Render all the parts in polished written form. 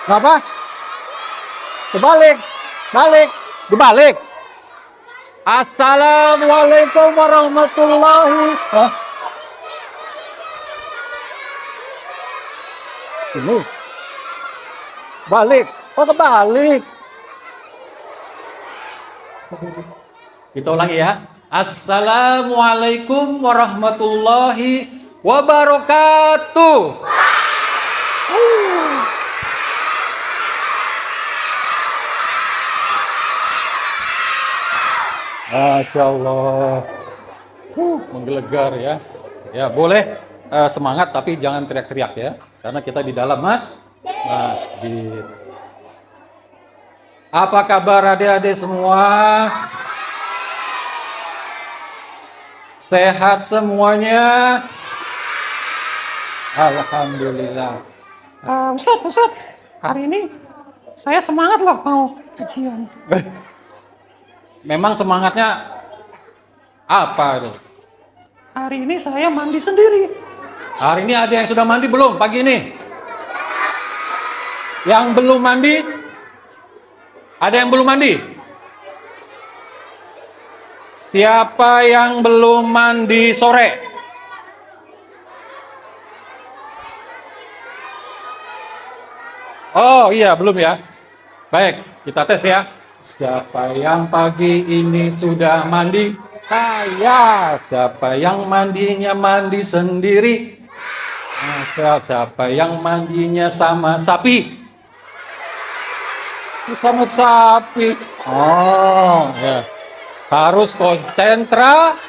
Apa? Dibalik. Balik. Dibalik. Assalamualaikum warahmatullahi. Hah? Ini. Balik. Oh, kebalik. Kita ulangi ya. Assalamualaikum warahmatullahi wabarakatuh. Masya Allah. Menggelegar ya. Ya boleh semangat tapi jangan teriak-teriak ya. Karena kita di dalam masjid. Apa kabar adik-adik semua? Sehat semuanya? Alhamdulillah. Ustaz, hari ini saya semangat loh mau kajian. Memang semangatnya apa itu? Hari ini saya mandi sendiri. Hari ini ada yang sudah mandi belum pagi ini? Yang belum mandi? Ada yang belum mandi? Siapa yang belum mandi sore? Oh iya, belum ya. Baik, kita tes ya. Siapa yang pagi ini sudah mandi? Saya. Siapa yang mandinya mandi sendiri? Siapa yang mandinya sama sapi? Sama sapi. Oh, ya. Harus konsentrasi.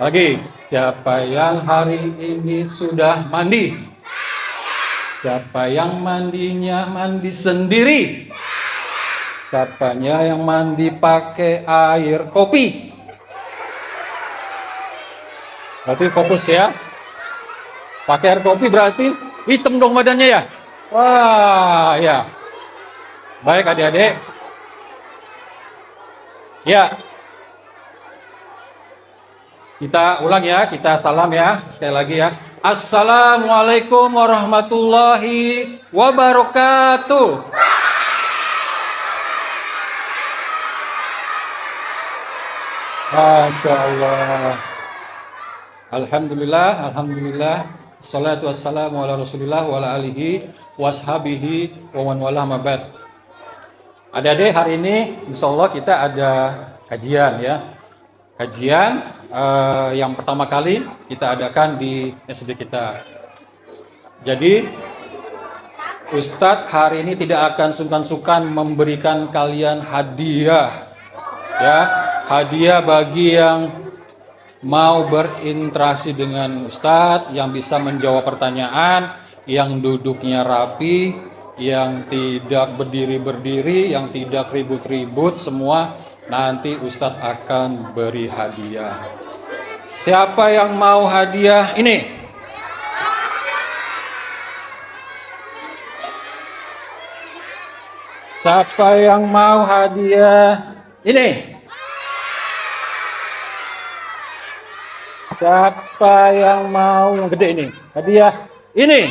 Lagi, siapa yang hari ini sudah mandi? Siapa yang mandinya mandi sendiri? Siapanya yang mandi pakai air kopi? Berarti fokus ya. Pakai air kopi berarti hitam dong badannya ya? Wah, ya. Baik adik-adik. Ya. Kita ulang ya, kita salam ya. Sekali lagi ya. Assalamualaikum warahmatullahi wabarakatuh. Masya Allah. Alhamdulillah. Salatu wassalamu ala rasulillah wa ala alihi washabihi wa man wala mabad. Adik-adik, hari ini insya Allah kita ada kajian ya. Kajian yang pertama kali kita adakan di SD kita. Jadi Ustadz hari ini tidak akan sungkan-sungkan memberikan kalian hadiah ya, hadiah bagi yang mau berinteraksi dengan Ustadz, yang bisa menjawab pertanyaan, yang duduknya rapi, yang tidak berdiri-berdiri, yang tidak ribut-ribut, semua nanti Ustadz akan beri hadiah. Siapa yang mau hadiah ini? Siapa yang mau hadiah ini? Siapa yang mau yang gede ini? Hadiah ini?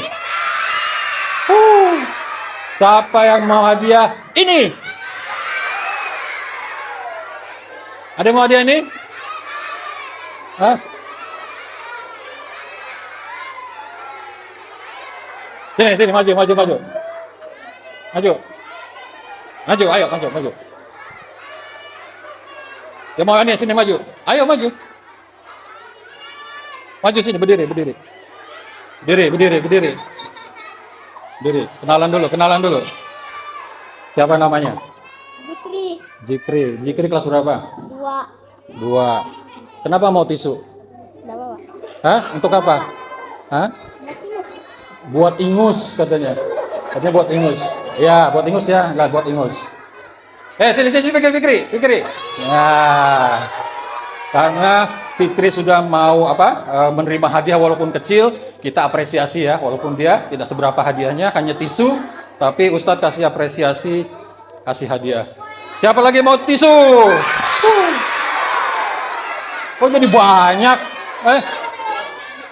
Siapa yang mau hadiah ini? Ada yang mau hadiah ini? Hah? Sini, maju. Maju, ayo, maju. Yang mau ini, sini maju. Ayo, maju. Maju sini, berdiri. Berdiri. Kenalan dulu. Siapa namanya? Jikri kelas berapa? 2. Kenapa mau tisu? Hah? Untuk apa? Hah? Buat ingus katanya. Katanya buat ingus. Ya, buat ingus ya. Enggak buat ingus. Sini Fikri. Ya. Karena Fikri sudah mau menerima hadiah walaupun kecil, kita apresiasi ya, walaupun dia tidak seberapa hadiahnya, hanya tisu, tapi Ustadz kasih apresiasi, kasih hadiah. Siapa lagi mau tisu? Kok jadi banyak?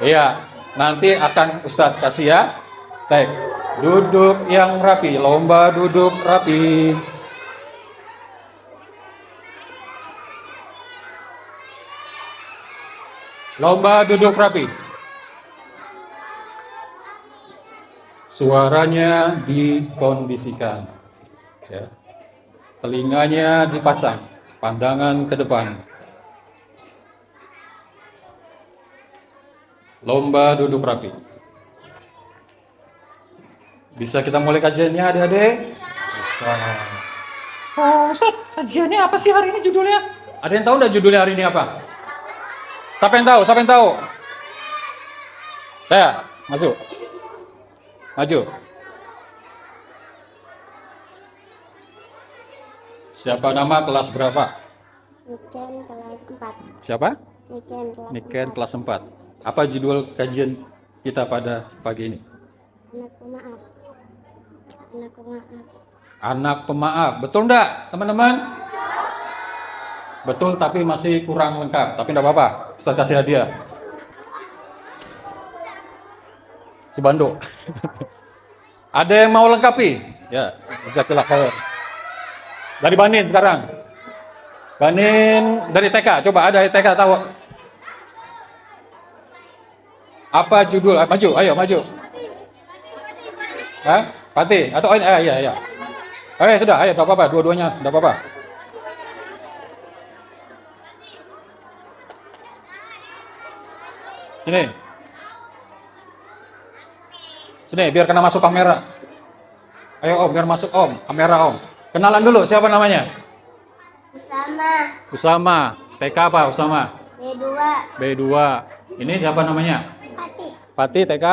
Iya, Nanti akan Ustadz kasih ya. Baik. Duduk yang rapi, lomba duduk rapi. Lomba duduk rapi. Suaranya dikondisikan. Ya. Telinganya dipasang, pandangan ke depan. Lomba duduk rapi. Bisa kita mulai kajiannya adik-adik? Bisa. Oh, Ustaz, kajiannya apa sih hari ini judulnya? Ada yang tahu nggak judulnya hari ini apa? Siapa yang tahu? Siapa yang tahu? Ya, maju. Maju. Siapa nama kelas berapa? Niken kelas 4. Siapa? Niken kelas 4. Apa judul kajian kita pada pagi ini? Anak pemaaf. Anak pemaaf. Anak pemaaf. Betul enggak, teman-teman? Betul, tapi masih kurang lengkap. Tapi enggak apa-apa. Ustaz kasih hadiah. Sebando. Ada yang mau lengkapi? Ya, jazakallah khair. Dari Banin sekarang. Banin dari TK. Coba ada TK tahu. Apa judul? Maju, ayo maju. Hah? Pati atau iya. Oke, sudah, ayo, enggak apa-apa, dua-duanya, enggak apa-apa. Sini. Sini, biar kena masuk kamera. Ayo Om, biar masuk Om, kamera Om. Kenalan dulu, siapa namanya? Usama. TK apa Usama? B2. Ini siapa namanya? Pati TK?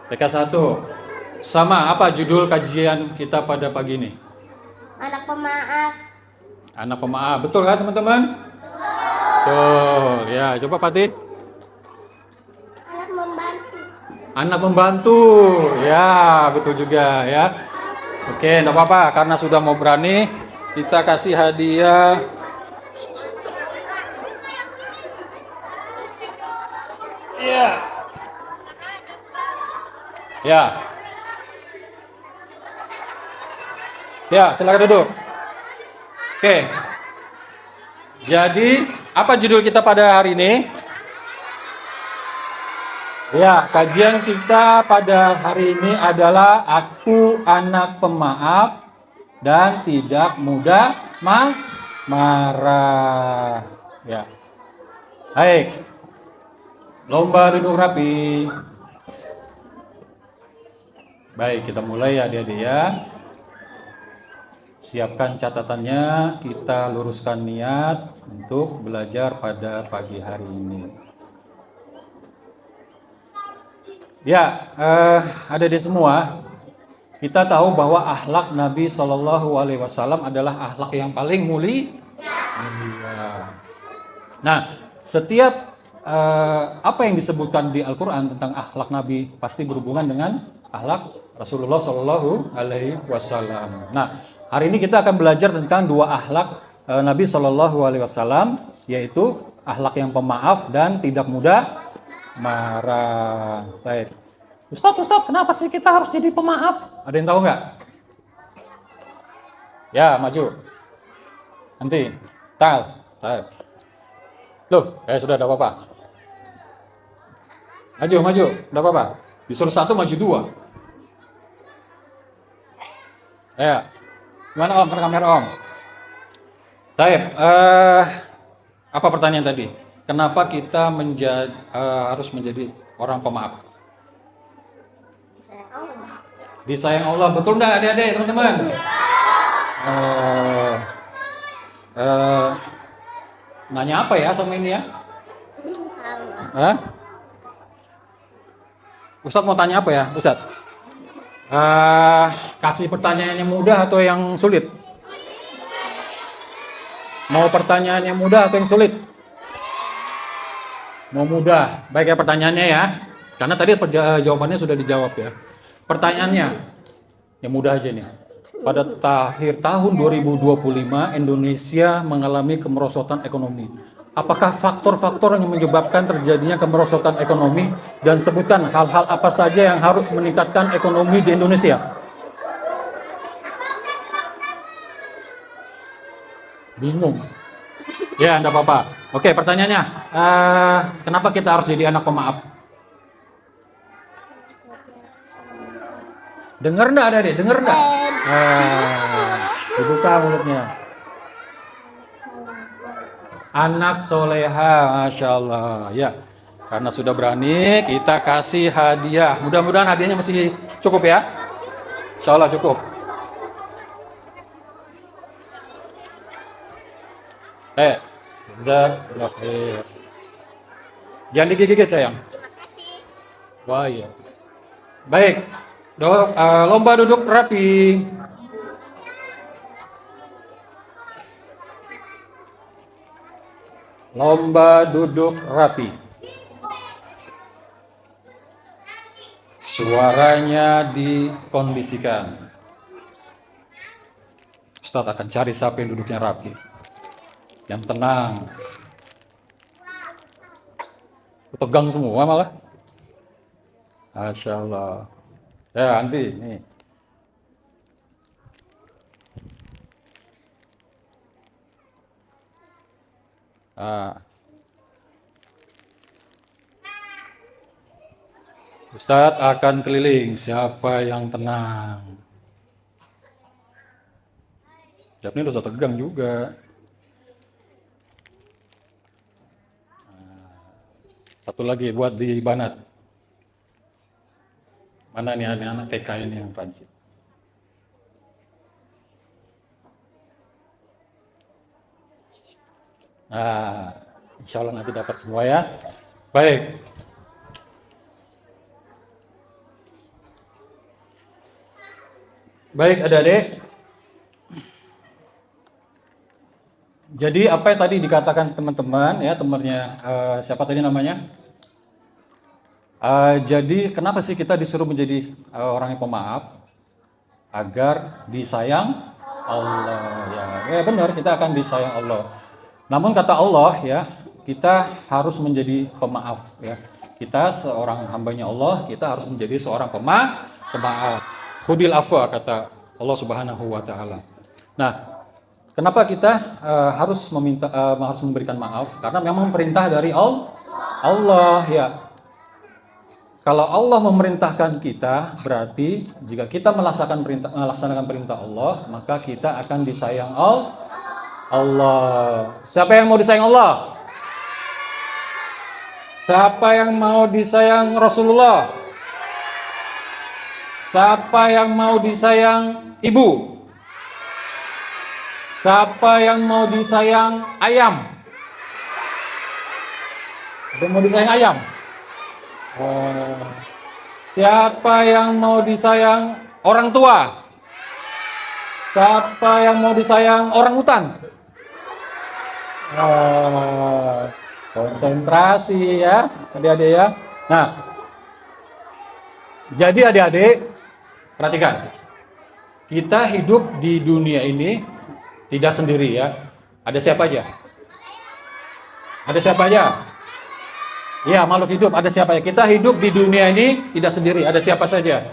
TK 1. Sama, apa judul kajian kita pada pagi ini? Anak pemaaf. Anak pemaaf. Betul kan teman-teman? Betul. Ya, coba Pati. Anak membantu. Anak membantu. Ya, betul juga ya. Oke, enggak apa-apa karena sudah mau berani, kita kasih hadiah. Iya. Ya. Ya, silakan duduk. Oke. Jadi, apa judul kita pada hari ini? Ya, kajian kita pada hari ini adalah Aku Anak Pemaaf dan Tidak Mudah Marah. Ya. Baik. Lomba duduk rapi. Baik, kita mulai ya adik-adik ya. Siapkan catatannya, kita luruskan niat untuk belajar pada pagi hari ini. Ya, adik-adik semua, kita tahu bahwa akhlak Nabi Shallallahu Alaihi Wasallam adalah akhlak yang paling mulia. Nah, setiap apa yang disebutkan di Al-Quran tentang akhlak Nabi pasti berhubungan dengan akhlak Rasulullah Shallallahu Alaihi Wasallam. Nah, hari ini kita akan belajar tentang dua akhlak Nabi Shallallahu Alaihi Wasallam, yaitu akhlak yang pemaaf dan tidak mudah marah. Baik. Ustaz, kenapa sih kita harus jadi pemaaf? Ada yang tahu nggak? Ya, maju. Nanti. Tal. Loh, sudah ada apa-apa. Maju, enggak apa-apa. Disuruh satu, maju dua. Ya. Gimana Om? Kamera Om. Baik. Apa pertanyaan tadi? Kenapa kita harus menjadi orang pemaaf? Disayang Allah. Betul enggak adik-adik, teman-teman? Nanya apa ya sama ini ya? Hah? Ustadz mau tanya apa ya, Ustadz? Kasih pertanyaan yang mudah atau yang sulit? Mau pertanyaan yang mudah atau yang sulit? Mau mudah. Baik ya pertanyaannya ya. Karena tadi jawabannya sudah dijawab ya. Pertanyaannya yang mudah aja nih. Pada akhir tahun 2025 Indonesia mengalami kemerosotan ekonomi. Apakah faktor-faktor yang menyebabkan terjadinya kemerosotan ekonomi, dan sebutkan hal-hal apa saja yang harus meningkatkan ekonomi di Indonesia. Bingung? Ya, enggak apa-apa. Oke, pertanyaannya, kenapa kita harus jadi anak pemaaf? Dengar enggak ada deh? Dengar enggak? Dibuka mulutnya. Anak soleha, Masya Allah. Ya, karena sudah berani, kita kasih hadiah. Mudah-mudahan hadiahnya masih cukup ya. Insya Allah cukup. Jazakallah khair. Jangan digigit sayang. Wah iya. Baik, lomba duduk rapi. Lomba duduk rapi. Suaranya dikondisikan. Ustadz akan cari siapa yang duduknya rapi, yang tenang. Tegang semua malah. Masya Allah. Ya, nanti nih. Ustadz akan keliling, siapa yang tenang. Siap ini dosa tegang juga. Satu lagi buat di Banat. Mana nih anak TK ini yang rajin? Insya Allah nanti dapat semua ya. Baik. Baik adik-adik. Jadi apa yang tadi dikatakan teman-teman ya, temannya siapa tadi namanya? Jadi kenapa sih kita disuruh menjadi orang yang pemaaf? Agar disayang Allah ya benar, kita akan disayang Allah. Namun kata Allah ya, kita harus menjadi pemaaf ya. Kita seorang hambanya Allah, kita harus menjadi seorang pemaaf. Khudil afwa kata Allah Subhanahu wa taala. Nah, kenapa kita harus memberikan maaf? Karena memang perintah dari Allah ya. Kalau Allah memerintahkan kita, berarti jika kita melaksanakan perintah Allah, maka kita akan disayang Allah. Siapa yang mau disayang Allah? Siapa yang mau disayang Rasulullah? Siapa yang mau disayang ibu? Siapa yang mau disayang ayam? Ada yang mau disayang ayam? Siapa yang mau disayang orang tua? Siapa yang mau disayang orang hutan? Konsentrasi ya adik-adik ya. Nah, jadi adik-adik perhatikan, kita hidup di dunia ini tidak sendiri ya. Ada siapa aja? Ada siapa aja? Ya, makhluk hidup ada siapa ya? Kita hidup di dunia ini tidak sendiri. Ada siapa saja?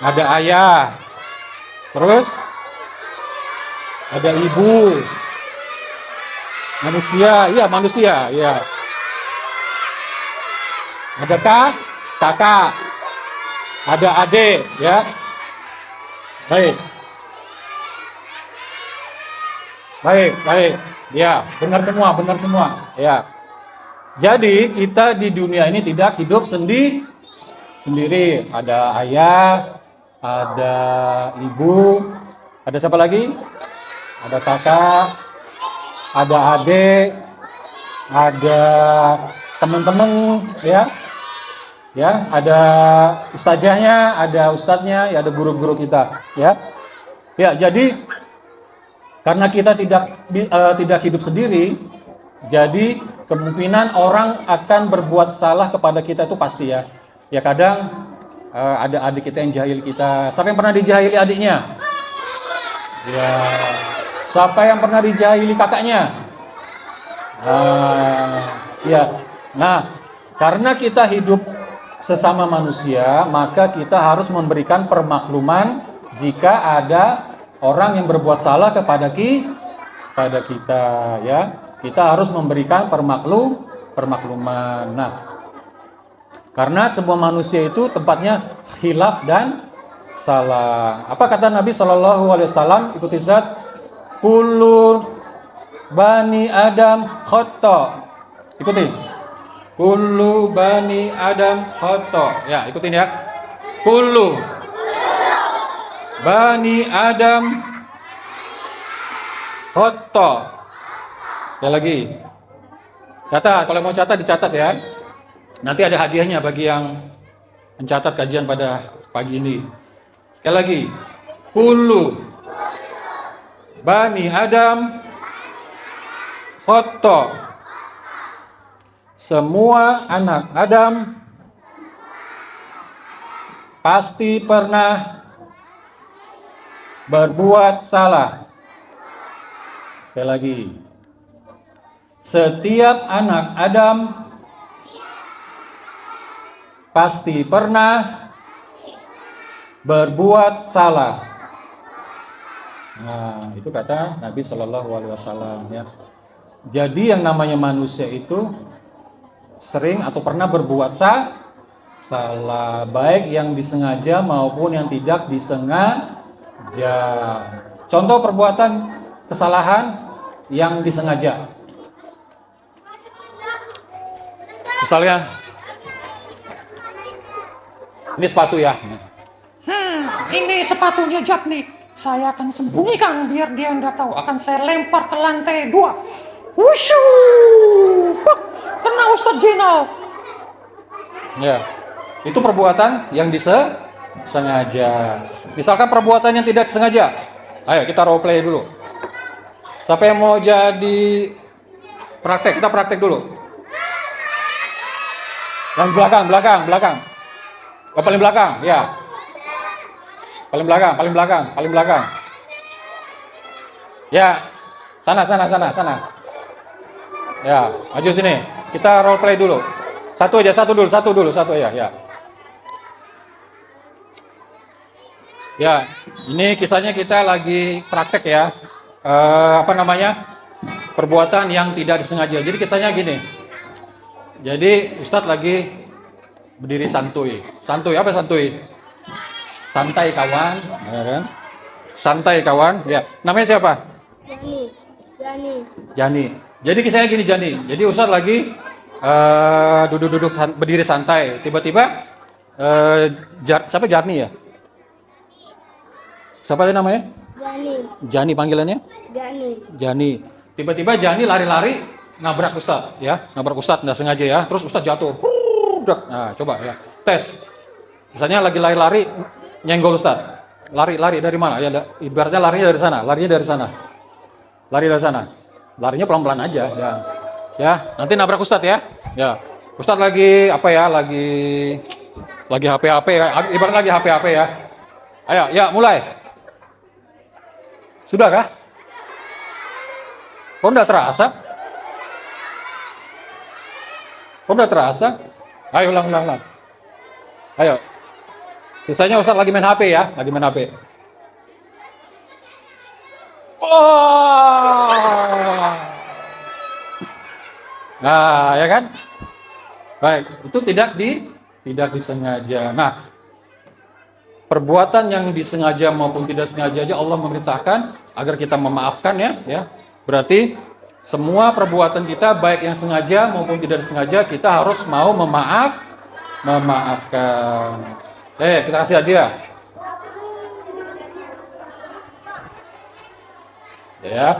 Ada ayah. Terus ada ibu. Manusia, iya manusia, ya. Ada kakak. Ada adik, ya. Baik. Ya, benar semua. Ya. Jadi kita di dunia ini tidak hidup sendiri. Ada ayah, ada ibu, ada siapa lagi? Ada kakak, ada adik, ada teman-teman, ya. Ya, ada ustazahnya, ada ustadznya, ya ada guru-guru kita, ya. Ya, jadi karena kita tidak hidup sendiri, jadi kemungkinan orang akan berbuat salah kepada kita itu pasti ya. Ya kadang ada adik kita yang jahil kita. Siapa yang pernah dijahili adiknya? Ya, Siapa yang pernah dijahili kakaknya? Ya. Nah, karena kita hidup sesama manusia, maka kita harus memberikan permakluman jika ada orang yang berbuat salah kepada kita, ya. Kita harus memberikan permakluman. Nah, karena semua manusia itu tempatnya khilaf dan salah. Apa kata Nabi Shallallahu Alaihi Wasallam? Ikuti Ustaz. Kullu bani Adam khata. Ikuti. Kullu bani Adam khata. Ya, ikutin ya. Kullu bani Adam khata. Sekali lagi. Catat, kalau mau catat dicatat ya. Nanti ada hadiahnya bagi yang mencatat kajian pada pagi ini. Sekali lagi. Kullu bani Adam khata. Semua anak Adam pasti pernah berbuat salah. Sekali lagi. Setiap anak Adam pasti pernah berbuat salah. Nah, itu kata Nabi Shallallahu Alaihi Wasallam ya. Jadi yang namanya manusia itu sering atau pernah berbuat salah, baik yang disengaja maupun yang tidak disengaja. Contoh perbuatan kesalahan yang disengaja. Misalnya, ini sepatu ya. Ini sepatunya Japnik. Saya akan sembunyikan biar dia nggak tahu. Akan saya lempar ke lantai 2. Wushu! Pak, kena Ustadz Jenal. Ya, itu perbuatan yang disengaja. Misalkan perbuatan yang tidak disengaja. Ayo kita role play dulu. Siapa yang mau jadi praktek? Kita praktek dulu. Yang belakang. Yang paling belakang, ya. Paling belakang. Ya, sana. Ya, maju sini. Kita role play dulu. Satu dulu, ya. Ya, ini kisahnya kita lagi praktek ya. Perbuatan yang tidak disengaja. Jadi kisahnya gini. Jadi Ustadz lagi berdiri santuy. Santuy apa santuy? Santai kawan, ya kan? Santai kawan. Ya, namanya siapa? Jani. Jadi kisahnya gini Jani. Jadi Ustadz lagi duduk berdiri santai. Tiba-tiba siapa Jarni ya? Siapa itu namanya? Jani panggilannya? Jani. Tiba-tiba Jani lari-lari nabrak Ustadz ya. Nabrak Ustadz nggak sengaja ya. Terus Ustadz jatuh. Nah, coba ya. Tes. Misalnya lagi lari-lari nyenggol Ustadz. Lari dari mana? Ya, ibaratnya larinya dari sana. Lari dari sana. Larinya pelan-pelan aja ya. Ya, nanti nabrak Ustadz ya. Ya. Ustadz lagi lagi HP ya. Ibarat lagi HP ya. Ayo, ya mulai. Sudah kah? Kok enggak terasa? Ayo ulang. Ayo. Sisanya Ustadz lagi main HP ya, Oh. Nah, ya kan? Baik, itu tidak disengaja. Nah, perbuatan yang disengaja maupun tidak sengaja aja Allah memerintahkan agar kita memaafkan ya. Berarti semua perbuatan kita baik yang sengaja maupun tidak disengaja kita harus mau memaafkan. Kita kasih hadiah. Ya,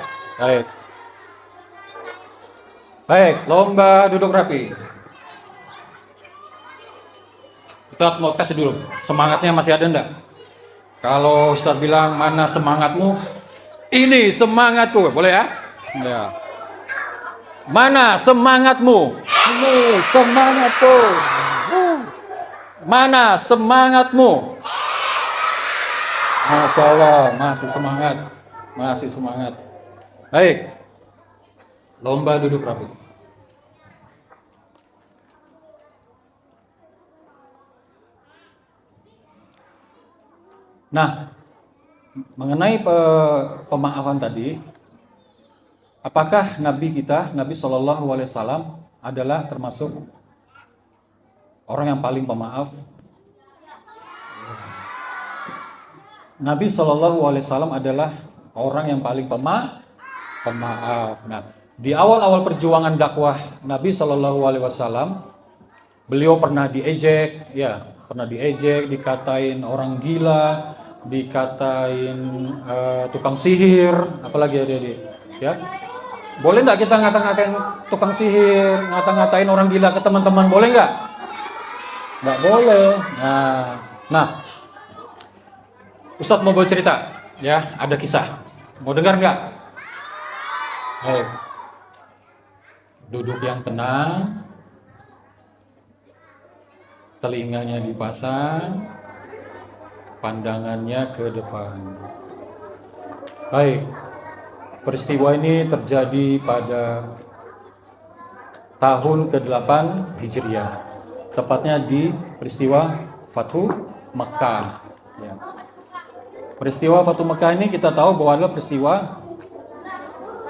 baik, lomba duduk rapi. Kita mau kasih dulu, semangatnya masih ada enggak? Kalau Ustadz bilang mana semangatmu? Ini semangatku, boleh ya? Ya. Mana semangatmu? Ini semangatku. Mana semangatmu? Masya Allah, masih semangat. Baik. Lomba duduk rapi. Nah, mengenai pemaafan tadi, apakah Nabi kita, Nabi Shallallahu Alaihi Wasallam adalah termasuk orang yang paling pemaaf? Nabi Shallallahu Alaihi Wasallam adalah orang yang paling pemaaf. Nah, di awal-awal perjuangan dakwah Nabi Shallallahu Alaihi Wasallam, beliau pernah diejek, dikatain orang gila, dikatain tukang sihir, apalagi adik-adik, ya. Boleh nggak kita ngata-ngatain tukang sihir, ngata-ngatain orang gila ke teman-teman, boleh nggak? Nggak boleh. Nah, Ustadz mau bercerita, ya, ada kisah. Mau dengar nggak? Duduk yang tenang, telinganya dipasang, pandangannya ke depan. Baik, peristiwa ini terjadi pada tahun ke-8 Hijriah, tepatnya di peristiwa Fathu Mekah. Ya. Peristiwa Fathu Mekah ini kita tahu bahwa adalah peristiwa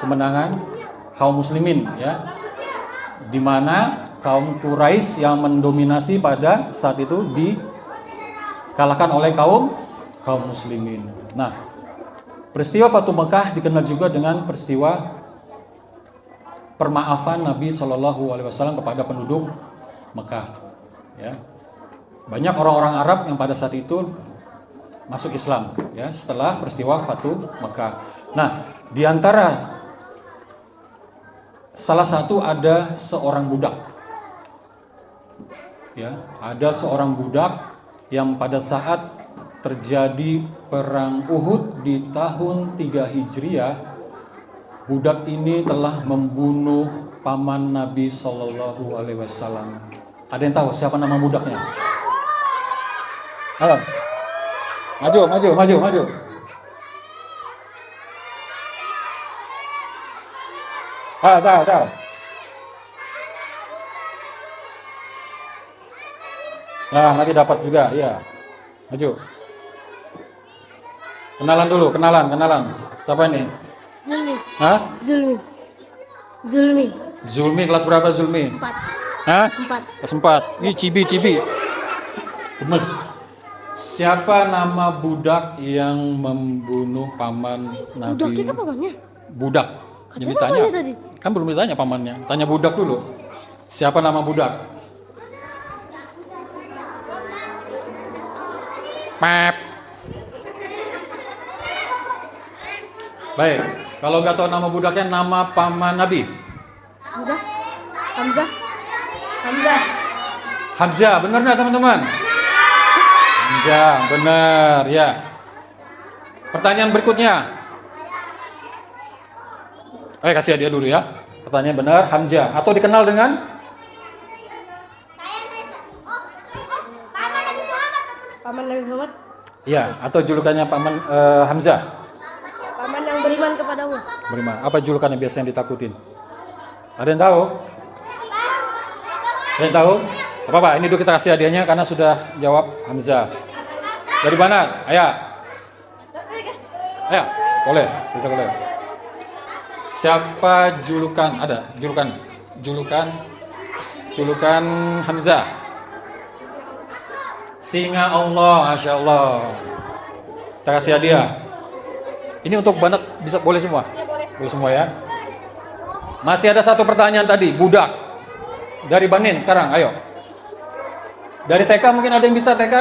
kemenangan kaum muslimin, ya, di mana kaum Quraisy yang mendominasi pada saat itu dikalahkan oleh kaum muslimin. Nah, peristiwa Fathu Mekah dikenal juga dengan peristiwa permaafan Nabi Shallallahu Alaihi Wasallam kepada penduduk Mekah. Ya, banyak orang-orang Arab yang pada saat itu masuk Islam, ya, setelah peristiwa Fathu Mekah. Nah, di antara salah satu ada seorang budak. Ya, ada seorang budak yang pada saat terjadi perang Uhud di tahun 3 Hijriah, budak ini telah membunuh paman Nabi Shallallahu Alaihi Wasallam. Ada yang tahu siapa nama budaknya? Halo, maju. Tahu. Nah, nanti dapat juga, ya. Maju. Kenalan dulu, kenalan. Siapa ini? Zulmi. Hah? Zulmi. Zulmi, kelas berapa Zulmi? 4. Hah? 4. Kelas 4. Ini cibi. Gemes. Siapa nama budak yang membunuh paman Nabi? Budaknya kan pamannya? Budak. Katanya Yang ditanya. pamannya tadi. Kan belum ditanya pamannya. Tanya budak dulu. Siapa nama budak? Pep. Baik. Kalau nggak tahu nama budaknya, nama paman Nabi. Hamzah. Benar nggak teman-teman? Hamzah, benar ya. Pertanyaan berikutnya. Kasih hadiah dulu ya. Pertanyaan benar, Hamzah. Atau dikenal dengan? Paman Nabi Muhammad. Ya, atau julukannya paman Hamzah. Paman yang beriman kepada Allah. Beriman. Apa julukannya biasanya ditakutin? Ada yang tahu? Ada yang tahu? Apa-apa, ini dulu kita kasih hadiahnya karena sudah jawab Hamzah. Dari mana? Ayah. Boleh. Bisa boleh. Siapa julukan? Ada julukan Hamzah. Singa Allah, Masya Allah. Kita kasih hadiah. Ini untuk banat, bisa boleh semua? Boleh semua ya. Masih ada satu pertanyaan tadi, budak. Dari Banin sekarang, ayo. Dari TK mungkin ada yang bisa TK?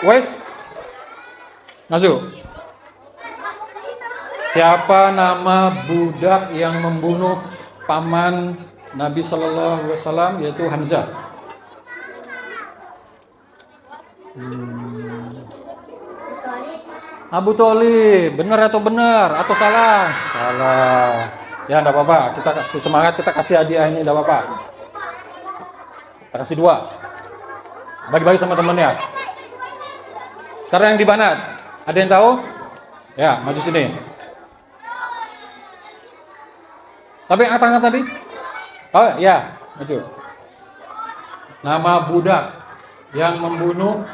Wes? Maju. Siapa nama budak yang membunuh paman Nabi Sallallahu Alaihi Wasallam, yaitu Hamzah? Abu Thalib, benar atau salah? Salah. Ya, enggak apa-apa. Kita kasih semangat, kita kasih hadiah ini, enggak apa-apa. Kita kasih 2. Bagi-bagi sama temennya. Sekarang yang di Banat, ada yang tahu? Ya, maju sini. Tapi angkat tangan tadi. Oh ya, maju. Nama budak yang membunuh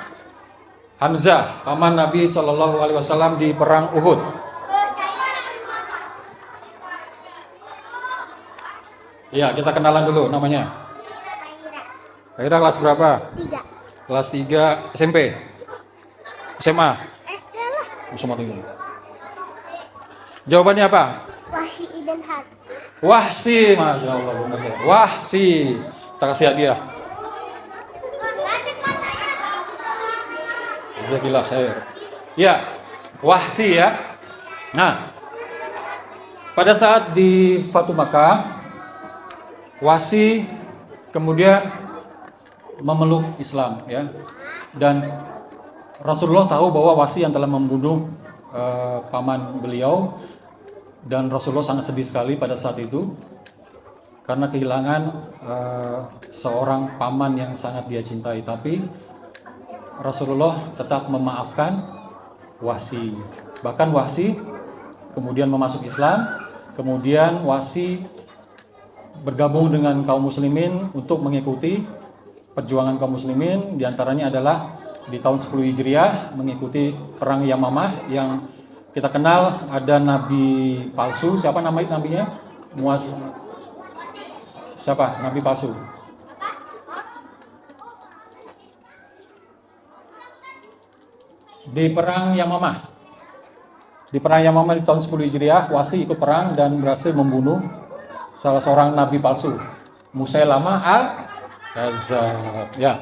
Hamzah, paman Nabi Shallallahu Alaihi Wasallam di perang Uhud. Ya, kita kenalan dulu namanya. Kira kelas berapa? 3. Kelas 3 SMP. SMA. SD lah. Sama tinggi. Jawabannya apa? Wahsi ibn Harb. Wahsi, masya Allah. Benar. Wahsi. Kita kasih hadiah. Jazakallah khair. Ya, Wahsi ya. Nah, pada saat di Fatu Makkah, Wahsi kemudian memeluk Islam ya. Dan Rasulullah tahu bahwa Wahsi yang telah membunuh paman beliau, dan Rasulullah sangat sedih sekali pada saat itu karena kehilangan seorang paman yang sangat dia cintai. Tapi Rasulullah tetap memaafkan Wahsi. Bahkan Wahsi kemudian memasuk Islam, kemudian Wahsi bergabung dengan kaum muslimin untuk mengikuti perjuangan kaum muslimin, diantaranya adalah di tahun 10 Hijriah mengikuti perang Yamamah yang kita kenal ada nabi palsu. Siapa nabinya? Siapa nabi palsu? Di perang Yamamah. Di perang Yamamah di tahun 10 Hijriah, Wahsi ikut perang dan berhasil membunuh salah seorang nabi palsu, Musailamah al-Kadzdzab. Ya.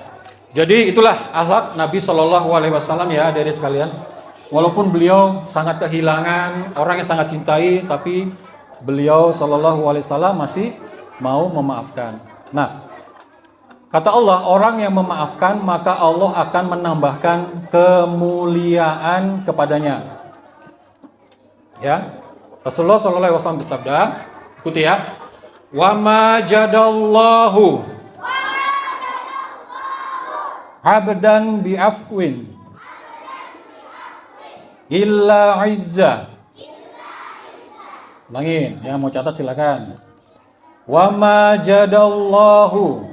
Jadi itulah akhlak Nabi Shallallahu Alaihi Wasallam ya, adik-adik sekalian. Walaupun beliau sangat kehilangan orang yang sangat cintai, tapi beliau Shallallahu Alaihi Wasallam masih mau memaafkan. Nah, kata Allah, orang yang memaafkan maka Allah akan menambahkan kemuliaan kepadanya. Ya, Rasulullah Shallallahu Alaihi Wasallam bersabda, ikuti ya. Wa ma jadallahu abdan bi'afwin illa izza. Ulangin, yang mau catat silakan. Wa ma jadallahu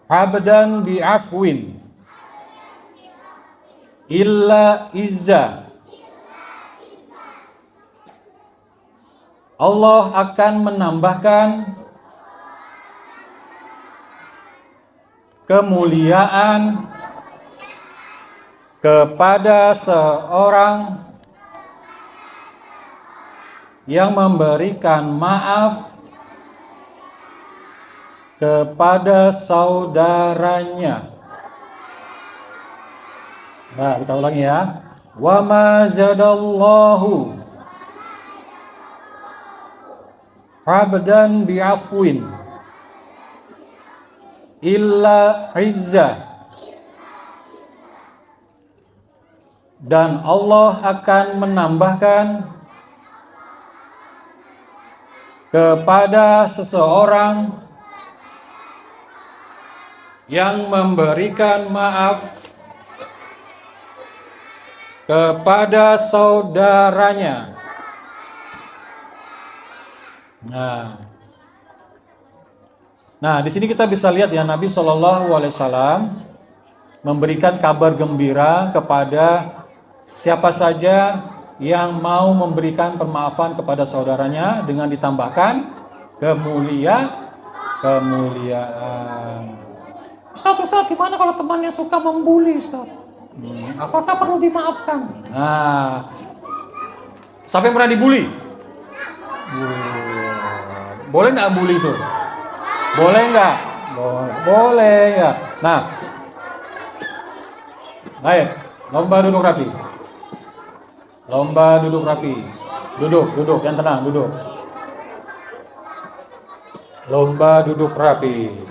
abdan bi'afwin illa izza. Allah akan menambahkan kemuliaan kepada seorang yang memberikan maaf kepada saudaranya. Nah, kita ulangi ya. Wa ma zadallahu abdan bi'afwin illa izza. Dan Allah akan menambahkan kepada seseorang yang memberikan maaf kepada saudaranya. Nah, di sini kita bisa lihat ya, Nabi Shallallahu Alaihi Wasallam memberikan kabar gembira kepada siapa saja yang mau memberikan permaafan kepada saudaranya dengan ditambahkan kemuliaan. Ustaz, gimana kalau temannya suka membuli, Ustaz? Apakah perlu dimaafkan? Nah, sampai pernah dibully? Boleh nggak bully itu? Boleh nggak? Boleh ya. Nah, baik, lomba duduk rapi. Lomba duduk rapi. Duduk, yang tenang, duduk. Lomba duduk rapi.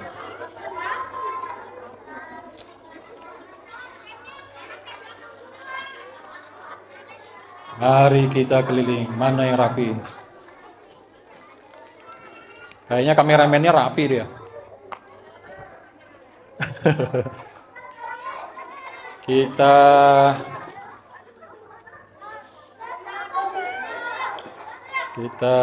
Mari kita keliling, mana yang rapi? Kayaknya kameramennya rapi dia. Kita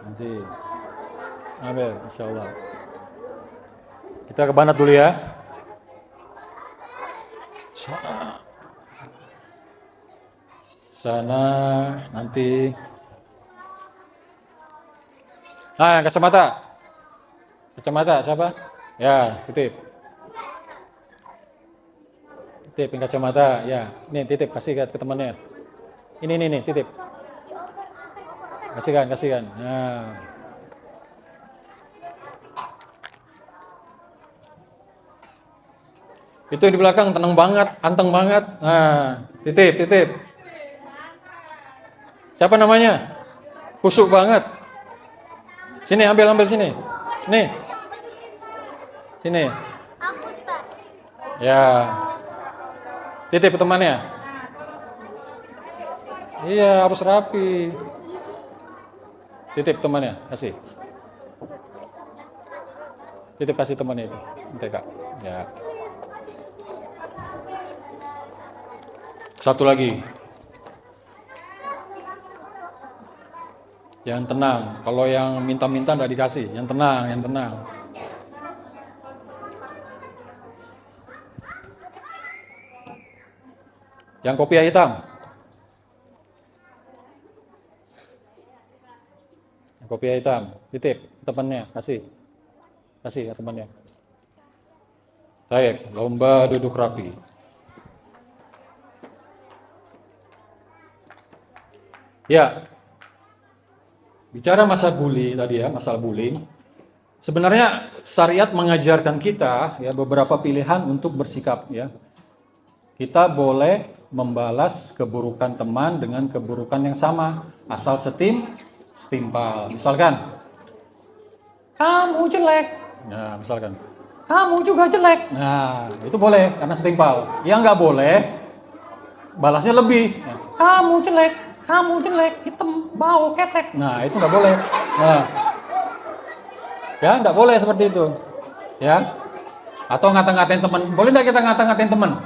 nanti ambil insyaallah. Kita ke Banat dulu ya. Sana nanti. Yang kacamata. Kacamata siapa? Ya, titip. Titip yang kacamata, ya. Nih titip kasih ke temannya. Ini nih titip. Kasihkan. Nah. Itu yang di belakang tenang banget, anteng banget. Nah, titip. Siapa namanya? Kusuk banget. Sini, ambil sini. Nih. Sini. Aku, Pak. Ya. Titip temannya. Iya, harus rapi. Titip temannya, kasih. Titip kasih temannya itu. Nanti Kak. Ya. Satu lagi. Yang tenang. Kalau yang minta-minta enggak dikasih. Yang tenang. Yang kopiah hitam. Kopiah hitam. Titip temannya, kasih ke temannya. Baik, lomba duduk rapi. Ya. Bicara masalah bullying. Sebenarnya syariat mengajarkan kita ya beberapa pilihan untuk bersikap ya. Kita boleh membalas keburukan teman dengan keburukan yang sama, asal setimpal. Misalkan, Kamu jelek. nah misalkan, Kamu juga jelek. nah itu boleh karena setimpal. Yang nggak boleh, balasnya lebih. Kamu jelek, hitam, bau, ketek. Nah itu nggak boleh. Nah, ya nggak boleh seperti itu. Ya, atau ngata-ngatain teman. Boleh nggak kita ngata-ngatain teman?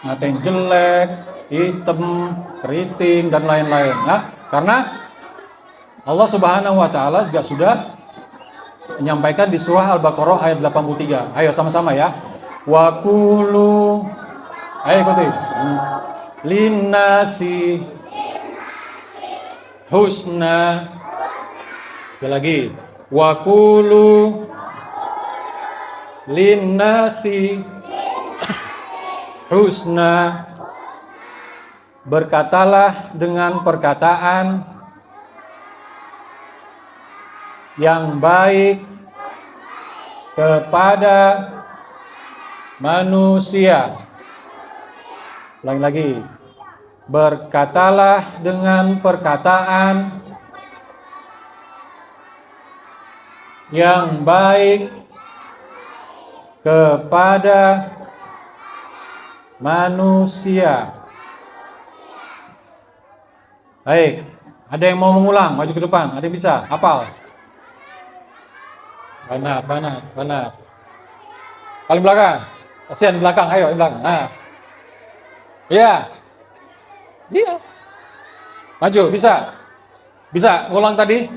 Ngatain jelek, hitam, keriting dan lain-lain. Nah, karena Allah Subhanahu wa taala juga sudah menyampaikan di surah Al-Baqarah ayat 83. Ayo sama-sama ya. Wa qulu, ayo ikuti. Linnasi husna. Sekali lagi. Wa qulu linnasi husna. Berkatalah dengan perkataan yang baik kepada manusia. Ulangi lagi. Berkatalah dengan perkataan yang baik kepada manusia. Baik, ada yang mau mengulang, maju ke depan, ada yang bisa, hafal. Banat. Paling belakang, kasihan di belakang, ayo di belakang. Nah, iya. Maju, bisa, ngulang tadi,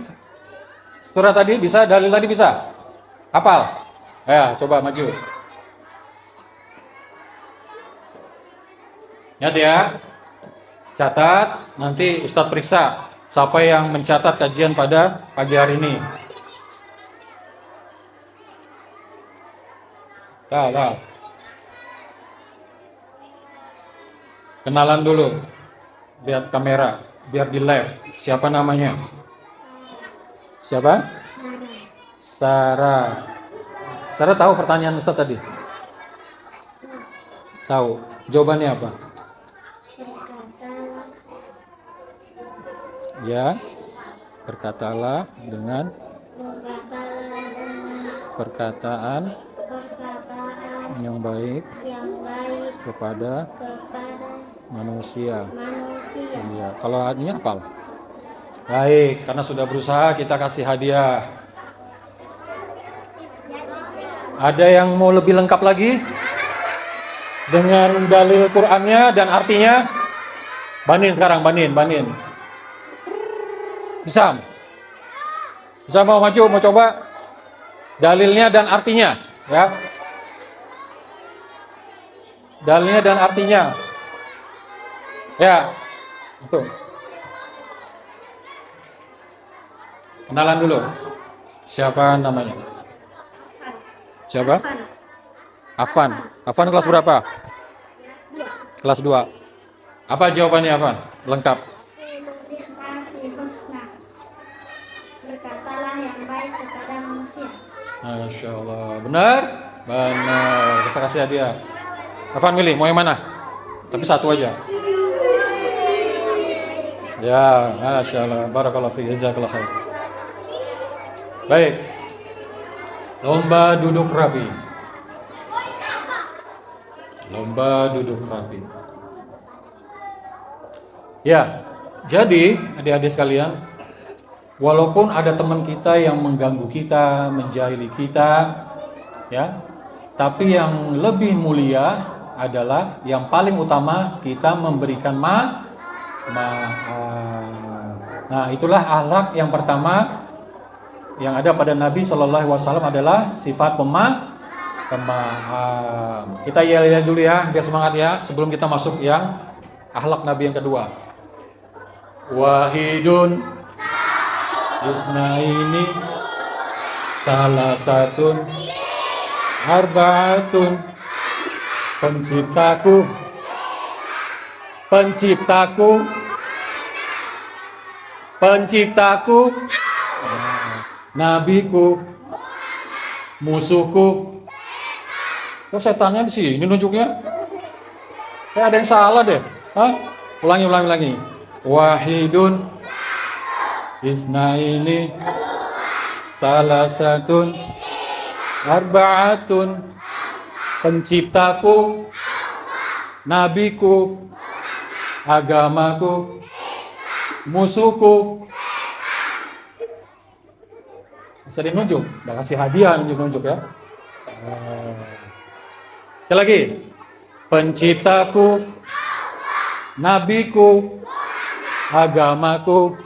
surah tadi bisa, dalil tadi bisa, hafal. Ya, coba maju. Ingat ya, catat, nanti Ustadz periksa siapa yang mencatat kajian pada pagi hari ini. Dah. Kenalan dulu, lihat kamera, biar di live. Siapa namanya? Siapa? Sarah. Sarah tahu pertanyaan Ustadz tadi? Tahu. Jawabannya apa? Ya, berkatalah dengan perkataan yang baik kepada manusia. Iya, kalau hadiah hafal. Baik, karena sudah berusaha kita kasih hadiah. Ada yang mau lebih lengkap lagi dengan dalil Qur'annya dan artinya? Banin sekarang, Banin. Bisa mau maju, mau coba dalilnya dan artinya, ya. Dalilnya dan artinya. Ya. Itu. Kenalan dulu. Siapa namanya? Siapa? Afan. Afan kelas berapa? Kelas 2. Apa jawabannya Afan? Lengkap. Orientasi husna. Berkatalah yang baik kepada manusia. Masya Allah. Benar? Benar. Kita kasih hadiah. Afan milih, mau yang mana? Tapi satu aja. Ya, Masya Allah. Barakallahu fiik. Jazakallah khair. Baik. Lomba duduk rapi. Lomba duduk rapi. Ya, jadi adik-adik sekalian, walaupun ada teman kita yang mengganggu kita, menjahili kita, ya, tapi yang lebih mulia adalah yang paling utama kita memberikan maaf. Nah, itulah akhlak yang pertama yang ada pada Nabi Shallallahu Alaihi Wasallam adalah sifat pemaaf. Kita yel dulu ya, biar semangat ya, sebelum kita masuk yang akhlak Nabi yang kedua. Wahidun isnaini salah satu arbaatun penciptaku nabiku musuhku. Kok setannya di sini nunjuknya? Kayak ada yang salah deh. Hah? Ulangi. Wahidun isnaini salasatun arbaatun penciptaku nabiku agamaku musuhku. Bisa dinunjuk, udah kasih hadiah nunjuk ya. Sekali lagi, penciptaku nabiku agamaku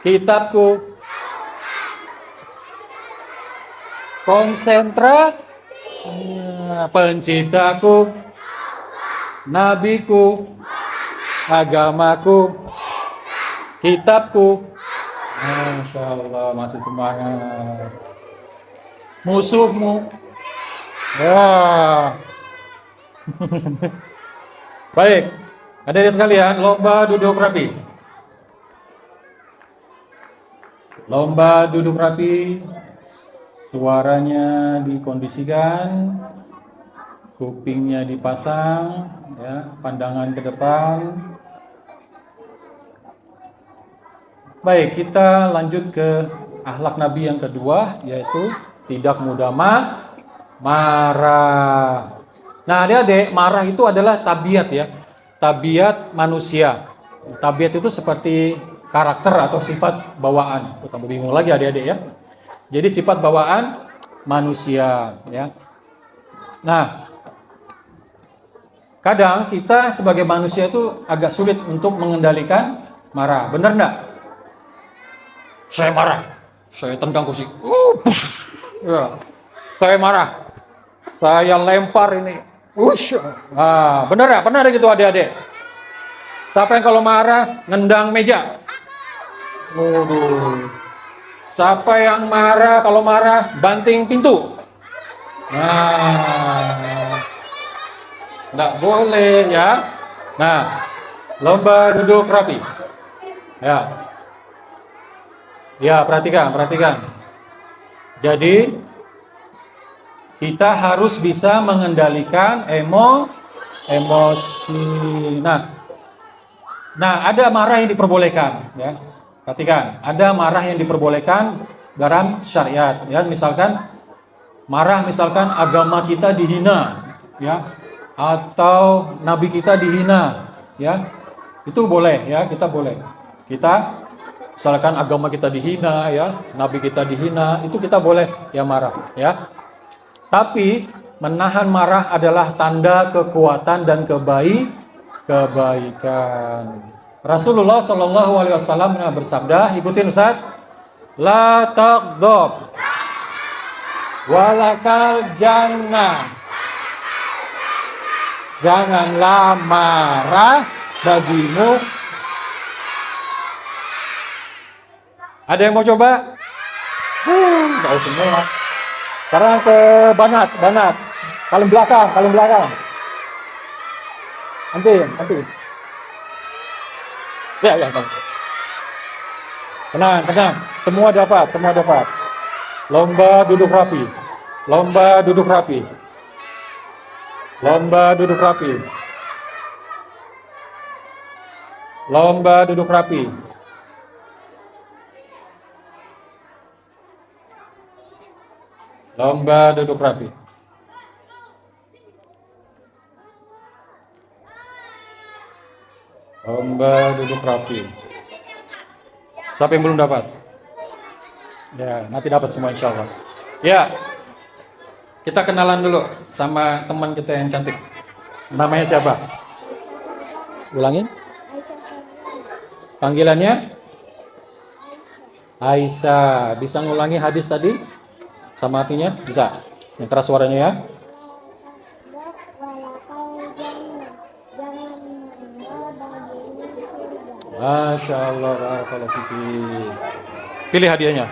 kitabku. Konsentrasi. Penciptaku nabiku agamaku kitabku. Masya Allah, masih semangat. Musuhmu. Wah. Baik, adik-adik sekalian, lomba duduk rapi. Lomba duduk rapi. Suaranya dikondisikan, kupingnya dipasang, ya, pandangan ke depan. Baik, kita lanjut ke akhlak Nabi yang kedua, yaitu tidak mudah marah. Nah, adik-adik, marah itu adalah tabiat ya, tabiat manusia. Tabiat itu seperti karakter atau sifat bawaan. Tambah bingung lagi adik-adik ya. Jadi sifat bawaan manusia ya. Nah, kadang kita sebagai manusia itu agak sulit untuk mengendalikan marah. Benar enggak? Saya marah, saya tendang kursi. Ya, saya marah, saya lempar ini. Nah, benar ya? Benar gitu adik-adik. Siapa yang kalau marah nendang meja? Siapa yang marah kalau marah banting pintu? Nah, nggak boleh ya. Nah, lomba duduk rapi. Ya, perhatikan. Jadi kita harus bisa mengendalikan emosi. Nah, ada marah yang diperbolehkan ya. Perhatikan, ada marah yang diperbolehkan dalam syariat ya. Misalkan marah, misalkan agama kita dihina ya, atau nabi kita dihina ya. Itu boleh ya, kita boleh. Misalkan agama kita dihina ya, nabi kita dihina, itu kita boleh ya marah ya. Tapi menahan marah adalah tanda kekuatan dan kebaikan. Rasulullah Shallallahu Alaihi Wasallam pernah bersabda, ikutin Ustaz, la taghdab walakal jannah. Janganlah marah bagimu. Ada yang mau coba? Tahu semua. Sekarang ke Banat. Paling belakang. Nanti. Ya. Tenang. Semua dapat. Lomba duduk rapi. Lomba duduk rapi. Siapa yang belum dapat? Ya, nanti dapat semua insya Allah. Ya, kita kenalan dulu sama teman kita yang cantik. Namanya siapa? Ulangin. Panggilannya? Aisyah. Bisa ngulangi hadis tadi? Sama artinya? Bisa. Yang keras suaranya ya. Masya Allah. Barakallahu fiik. Pilih hadiahnya.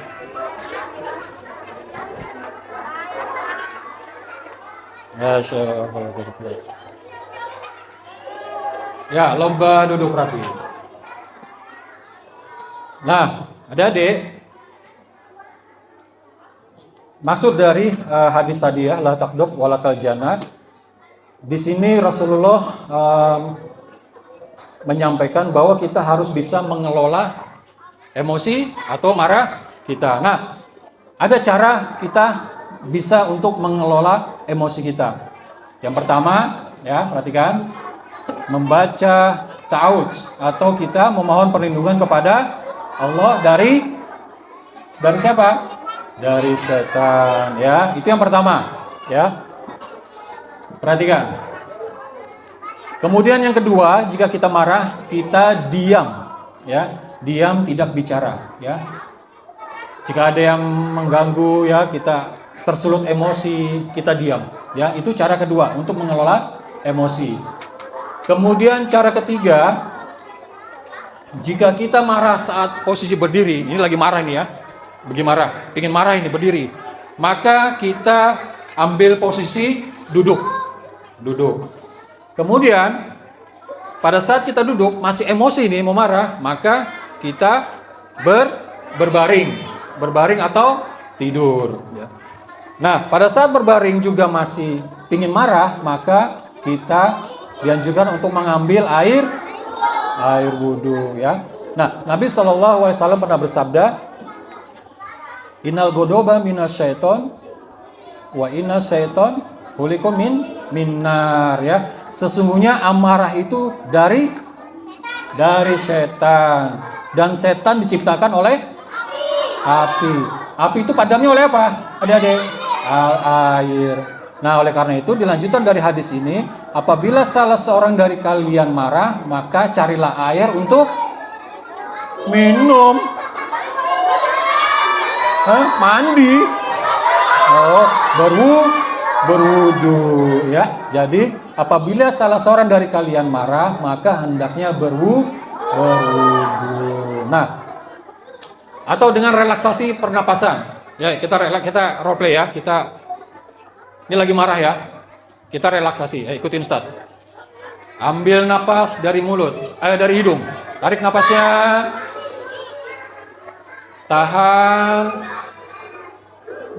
Masya Allah. Ya, lomba duduk rapi. Nah, adik-adik, maksud dari hadis tadi ya, la taqdub walakal jannah. Di sini Rasulullah menyampaikan bahwa kita harus bisa mengelola emosi atau marah kita. Nah, ada cara kita bisa untuk mengelola emosi kita. Yang pertama, ya, perhatikan, membaca ta'awudz atau kita memohon perlindungan kepada Allah dari siapa? Dari setan, ya. Itu yang pertama, ya. Perhatikan. Kemudian yang kedua, jika kita marah, kita diam, ya. Diam, tidak bicara, ya. Jika ada yang mengganggu, ya, kita tersulut emosi, kita diam, ya. Itu cara kedua untuk mengelola emosi. Kemudian cara ketiga, jika kita marah saat posisi berdiri, ini lagi marah nih ya, ingin marah ini berdiri, maka kita ambil posisi duduk. Kemudian pada saat kita duduk masih emosi nih mau marah, maka kita berbaring atau tidur. Nah, pada saat berbaring juga masih ingin marah, maka kita dianjurkan untuk mengambil air wudhu, ya. Nah, Nabi SAW pernah bersabda, innal godoba minas syaiton wa inna syaiton khuliqa minnar, ya. Sesungguhnya amarah itu dari setan, dan setan diciptakan oleh api. Api itu padamnya oleh apa? Adik-adik? Air. Nah, oleh karena itu dilanjutkan dari hadis ini, apabila salah seorang dari kalian marah, maka carilah air untuk minum. Mandi. Berwudu, ya. Jadi apabila salah seorang dari kalian marah, maka hendaknya berwudu. Nah, atau dengan relaksasi pernapasan. Ya, kita role play ya. Ini lagi marah ya. Kita relaksasi. Ikutin Ustaz. Ambil napas dari dari hidung. Tarik napasnya. Tahan.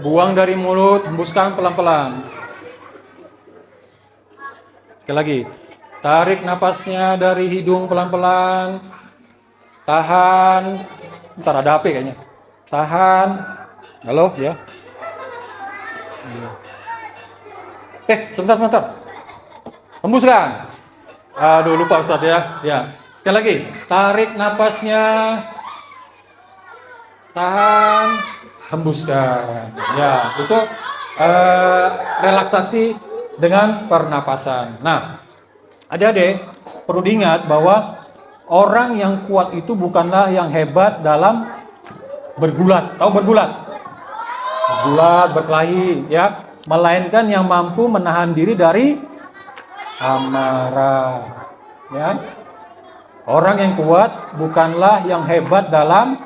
Buang dari mulut, hembuskan pelan-pelan. Sekali lagi. Tarik napasnya dari hidung pelan-pelan. Tahan. Bentar, ada HP kayaknya. Tahan. Halo, ya. Sebentar. Hembuskan. Aduh, lupa Ustaz ya. Ya. Sekali lagi. Tarik napasnya. Tahan. Hembuskan. Ya, itu relaksasi dengan pernapasan. Nah, adik-adik, perlu diingat bahwa orang yang kuat itu bukanlah yang hebat dalam bergulat. Tahu bergulat? Bergulat, berkelahi, ya. Melainkan yang mampu menahan diri dari amarah, ya. Orang yang kuat bukanlah yang hebat dalam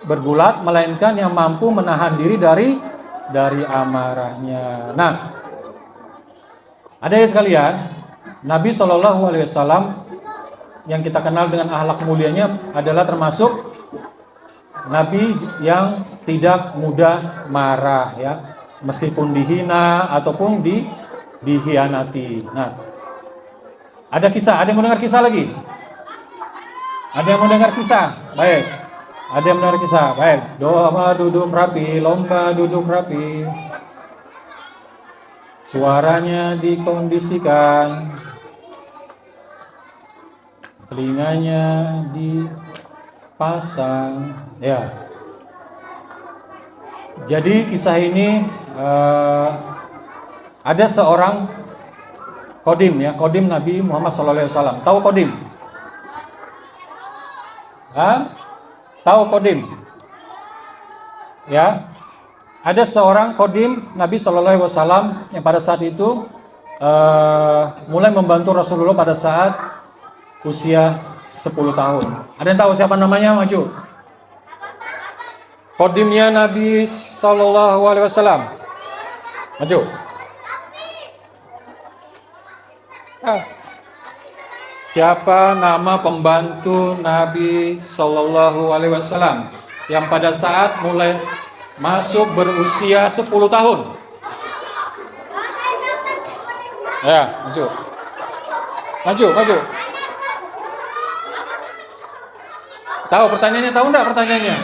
bergulat, melainkan yang mampu menahan diri dari amarahnya. Nah, hadirin sekalian, Nabi Shallallahu Alaihi Wasallam yang kita kenal dengan akhlak mulianya adalah termasuk Nabi yang tidak mudah marah, ya, meskipun dihina ataupun dihianati. Nah, ada kisah. Ada yang mau dengar kisah lagi? Ada yang mau dengar kisah? Baik. Ada yang mendengar kisah? Baik. Domba duduk rapi, lomba duduk rapi. Suaranya dikondisikan, telinganya dipasang, ya. Jadi kisah ini ada seorang kodim, ya, kodim Nabi Muhammad SAW. Tahu kodim? Tahu kodim? Ya. Ada seorang kodim Nabi SAW yang pada saat itu mulai membantu Rasulullah pada saat usia 10 tahun. Ada yang tahu siapa namanya? Maju. Kodimnya Nabi SAW. Maju. Siapa nama pembantu Nabi SAW yang pada saat mulai masuk berusia 10 tahun? Ya, maju. Maju. Tahu pertanyaannya? Tahu enggak pertanyaannya?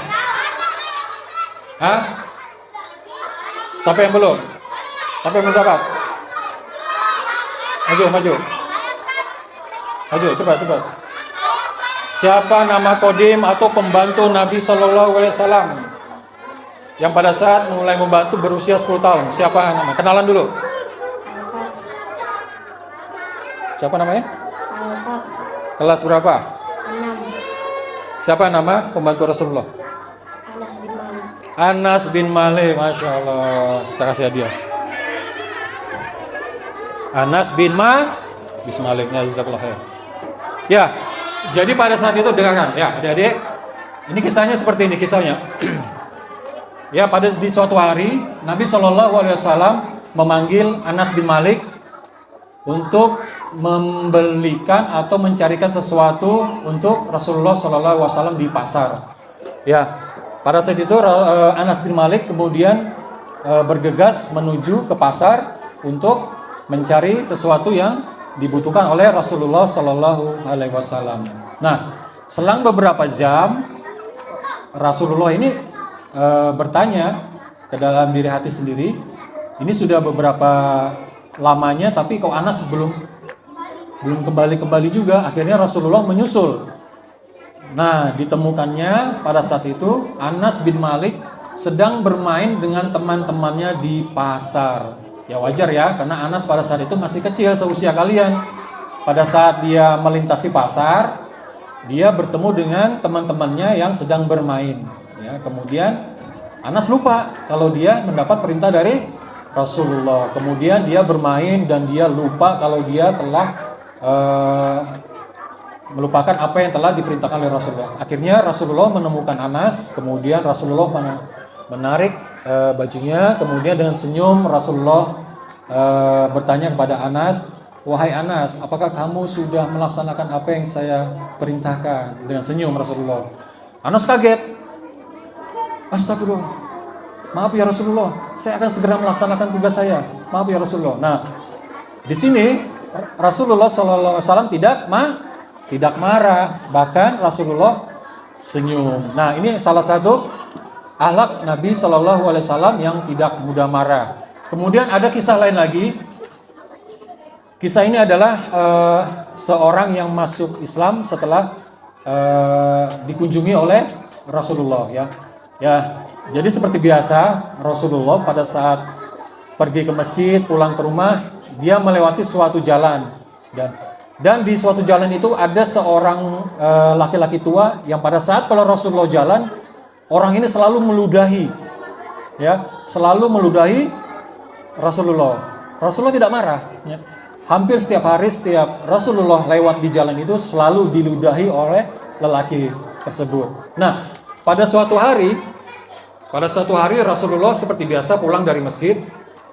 Hah? Siapa yang belum? Siapa yang belum dapat? Maju. Cepat. Siapa nama kodim atau pembantu Nabi SAW yang pada saat mulai membantu berusia 10 tahun? Siapa nama? Kenalan dulu. Siapa namanya? Kelas berapa? 6. Siapa nama pembantu Rasulullah? Anas bin Malik. Masya Allah. Kita kasih hadiah. Anas bin Malik. Jazakallah khair. Ya, jadi pada saat itu dengarkan, ya adik-adik, ini kisahnya seperti ini kisahnya. Ya, di suatu hari Nabi SAW memanggil Anas bin Malik untuk membelikan atau mencarikan sesuatu untuk Rasulullah SAW di pasar. Ya, pada saat itu Anas bin Malik kemudian bergegas menuju ke pasar untuk mencari sesuatu yang dibutuhkan oleh Rasulullah Sallallahu Alaihi Wasallam. Nah, selang beberapa jam Rasulullah ini bertanya ke dalam diri hati sendiri, ini sudah beberapa lamanya, tapi kok Anas belum kembali juga. Akhirnya Rasulullah menyusul. Nah, ditemukannya pada saat itu Anas bin Malik sedang bermain dengan teman-temannya di pasar. Ya wajar ya, karena Anas pada saat itu masih kecil seusia kalian. Pada saat dia melintasi pasar, dia bertemu dengan teman-temannya yang sedang bermain. Ya, kemudian Anas lupa kalau dia mendapat perintah dari Rasulullah. Kemudian dia bermain dan dia lupa kalau dia telah melupakan apa yang telah diperintahkan oleh Rasulullah. Akhirnya Rasulullah menemukan Anas, kemudian Rasulullah menarik bajunya, kemudian dengan senyum Rasulullah bertanya kepada Anas, "Wahai Anas, apakah kamu sudah melaksanakan apa yang saya perintahkan?" Dengan senyum Rasulullah. Anas kaget. "Astagfirullah. Maaf ya Rasulullah, saya akan segera melaksanakan tugas saya. Maaf ya Rasulullah." Nah, di sini Rasulullah SAW tidak marah, bahkan Rasulullah senyum. Nah, ini salah satu akhlak Nabi SAW yang tidak mudah marah. Kemudian ada kisah lain lagi. Kisah ini adalah seorang yang masuk Islam setelah dikunjungi oleh Rasulullah. Ya, jadi seperti biasa Rasulullah pada saat pergi ke masjid, pulang ke rumah, dia melewati suatu jalan dan Dan di suatu jalan itu ada seorang laki-laki tua yang pada saat kalau Rasulullah jalan, orang ini selalu meludahi, ya, selalu meludahi Rasulullah. Rasulullah tidak marah. Ya. Hampir setiap hari, setiap Rasulullah lewat di jalan itu selalu diludahi oleh lelaki tersebut. Nah, pada suatu hari Rasulullah seperti biasa pulang dari masjid,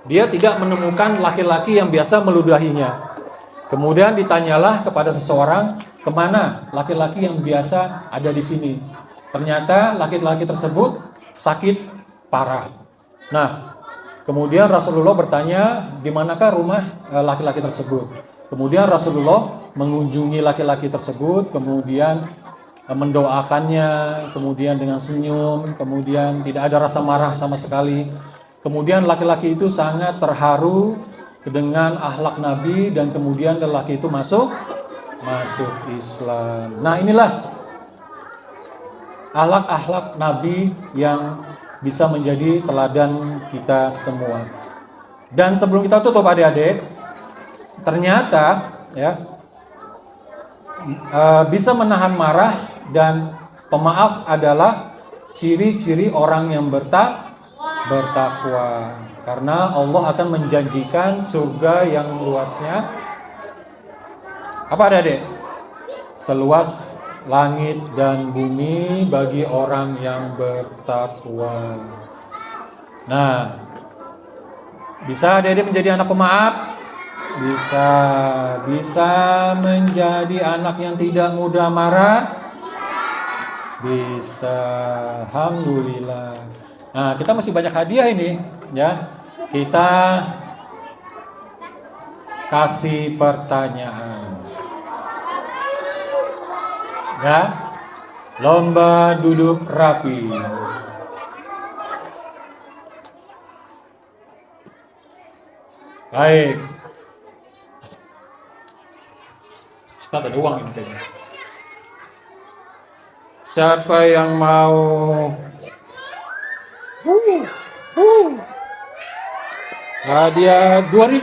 dia tidak menemukan laki-laki yang biasa meludahinya. Kemudian ditanyalah kepada seseorang, kemana laki-laki yang biasa ada di sini. Ternyata laki-laki tersebut sakit parah. Nah, kemudian Rasulullah bertanya, di manakah rumah laki-laki tersebut? Kemudian Rasulullah mengunjungi laki-laki tersebut, kemudian mendoakannya, kemudian dengan senyum, kemudian tidak ada rasa marah sama sekali. Kemudian laki-laki itu sangat terharu dengan akhlak Nabi dan kemudian lelaki itu masuk Islam. Nah, inilah akhlak-akhlak Nabi yang bisa menjadi teladan kita semua. Dan sebelum kita tutup adik-adik, ternyata ya bisa menahan marah dan pemaaf adalah ciri-ciri orang yang bertakwa. Karena Allah akan menjanjikan surga yang luasnya apa adik-adik? Seluas langit dan bumi bagi orang yang bertakwa. Nah, bisa adik-adik menjadi anak pemaaf? Bisa menjadi anak yang tidak mudah marah? Bisa. Alhamdulillah. Nah, kita masih banyak hadiah ini, ya. Kita kasih pertanyaan. Ya. Lomba duduk rapi. Baik. Ustaz ada uang ini kayaknya. Siapa yang mau hadiah 2.000?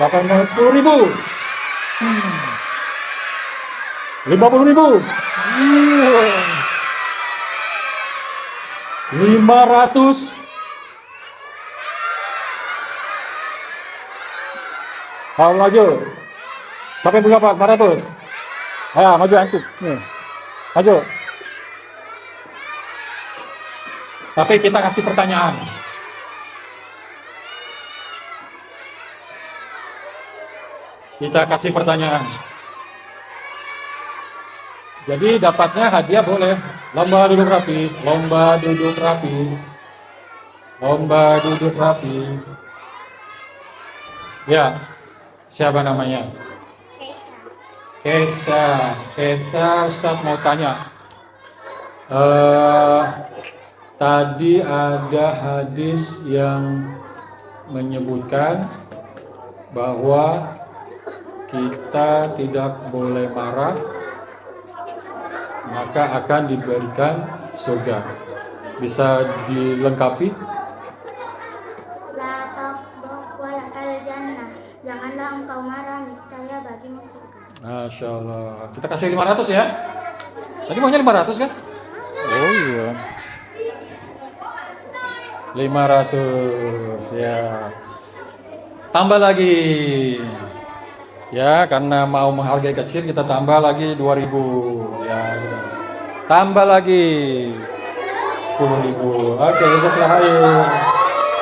Siapa yang mau 10.000? 50.000? 500? Mau maju? Siapa yang dapat 400? Ayo maju antum. Nih. Maju. Tapi kita kasih pertanyaan. Kita kasih pertanyaan. Jadi dapatnya hadiah boleh. Lomba duduk rapi, lomba duduk rapi, lomba duduk rapi. Ya, siapa namanya? Kesa, Ustaz mau tanya. Tadi ada hadis yang menyebutkan bahwa kita tidak boleh marah, maka akan diberikan surga. Bisa dilengkapi? La taghdab wa lakal jannah. Janganlah engkau marah, niscaya bagimu surga. Masya Allah. Kita kasih 500 ya. Tadi maunya 500 kan? Oh iya. 500 ya. Tambah lagi. Ya, karena mau menghargai kecil kita tambah lagi 2.000 ya. Tambah lagi 10.000. Oke, jazakallahu.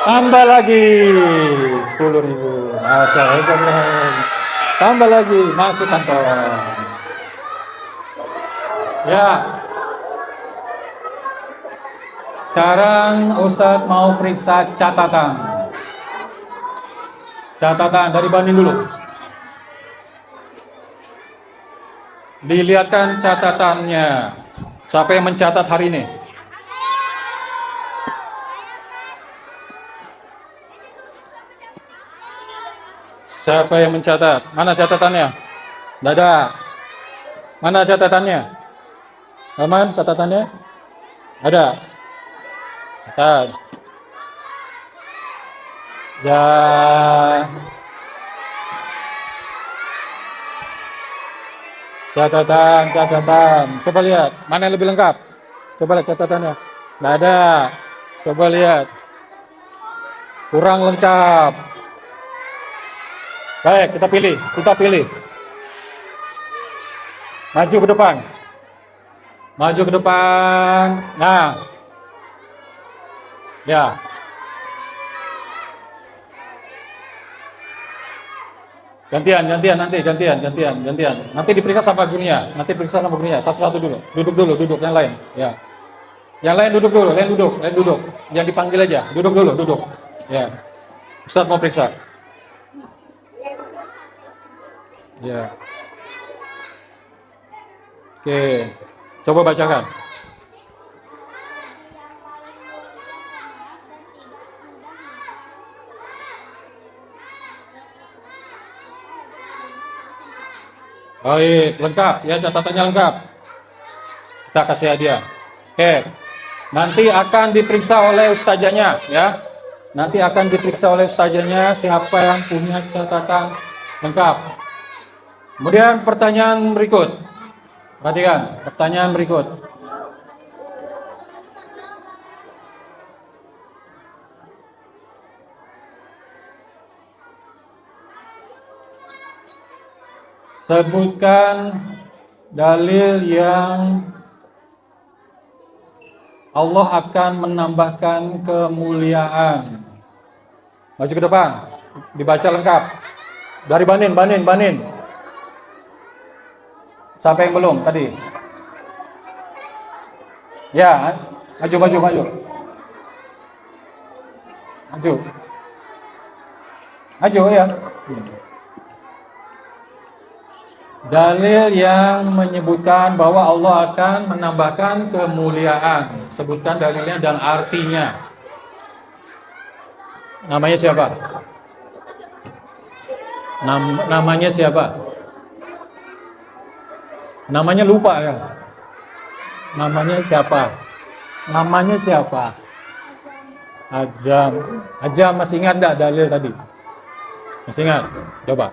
Tambah lagi 10.000. Masya Allah. Tambah lagi masuk kantor. Ya. Sekarang Ustadz mau periksa catatan. Catatan dari banding dulu. Dilihatkan catatannya. Siapa yang mencatat hari ini? Siapa yang mencatat? Mana catatannya? Dada. Mana catatannya? Aman catatannya? Ada. Catat. Ya. Catatan. Coba lihat, mana yang lebih lengkap? Coba lihat catatannya. Nggak ada. Coba lihat. Kurang lengkap. Baik, kita pilih. Maju ke depan. Nah. Ya. Gantian. Nanti diperiksa sama gurunya. Satu-satu dulu. Duduk yang lain. Ya. Yang lain duduk dulu, duduk. Yang dipanggil aja. Duduk. Ya. Ustaz mau periksa. Ya. Oke. Coba bacakan. Baik, lengkap ya, catatannya lengkap. Kita kasih hadiah. Oke. Nanti akan diperiksa oleh ustazanya ya. Siapa yang punya catatan lengkap. Kemudian pertanyaan berikut. Perhatikan, pertanyaan berikut. Sebutkan dalil yang Allah akan menambahkan kemuliaan. Maju ke depan, dibaca lengkap. Dari Banin. Siapa yang belum tadi? Ya, maju. Maju ya. Dalil yang menyebutkan bahwa Allah akan menambahkan kemuliaan. Sebutkan dalilnya dan artinya. Namanya siapa? Namanya siapa? Namanya lupa ya. Namanya siapa? Ajam masih ingat enggak dalil tadi? Masih ingat? Coba.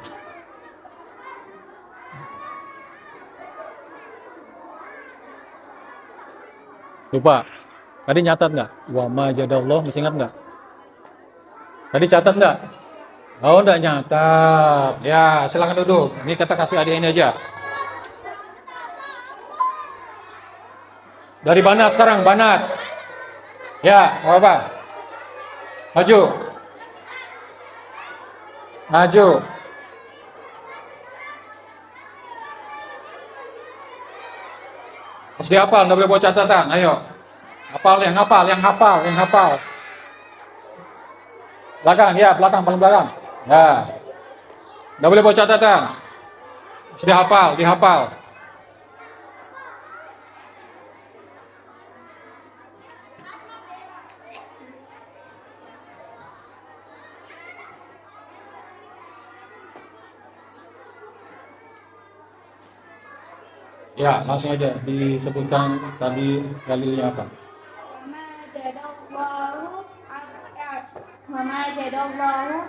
Lupa. Tadi nyatat nggak? Wa ma jadallah, masih ingat nggak? Tadi catat nggak? Oh, nggak nyatat. Ya, silakan duduk. Ini kita kasih hadiah ini aja. Dari Banat sekarang, Banat. Ya, apa? Maju. Harus dihafal, nggak boleh buat catatan. Ayo. Hafal, yang hafal. Belakang, paling belakang. Ya. Nggak boleh buat catatan. Harus dihafal. Ya, langsung aja disebutkan tadi dalilnya apa. Wama jadallahu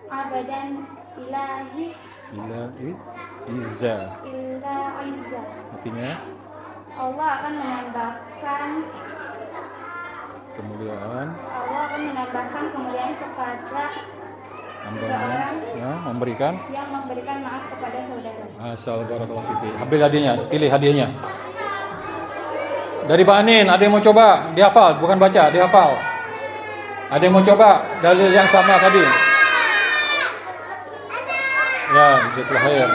abadan ilahi Izza. illa izza. Artinya Allah akan menambahkan kemuliaan. Kepada Seseorang ya, memberikan maaf kepada saudara. Asal barakallahu fiki. Ambil hadiahnya, pilih hadiahnya. Dari Pak Anin, ada yang mau coba? Dihafal, bukan baca, dihafal. Ada yang mau coba dalil yang sama tadi? Ya, jazakallahu khair.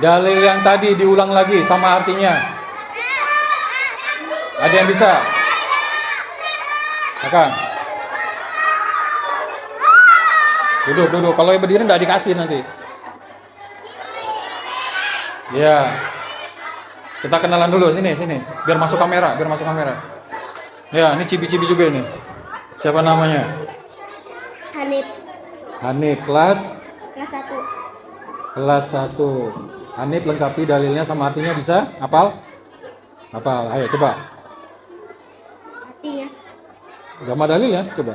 Dalil yang tadi diulang lagi sama artinya. Ada yang bisa? Akan. Duduk. Kalau yang berdiri nggak dikasih nanti. Ya. Kita kenalan dulu sini. Biar masuk kamera. Ya, ini cibi-cibi juga ini. Siapa namanya? Hanif kelas 1. Hanif lengkapi dalilnya sama artinya bisa? Hafal? Ayo coba. Artinya Gama dalil ya, coba.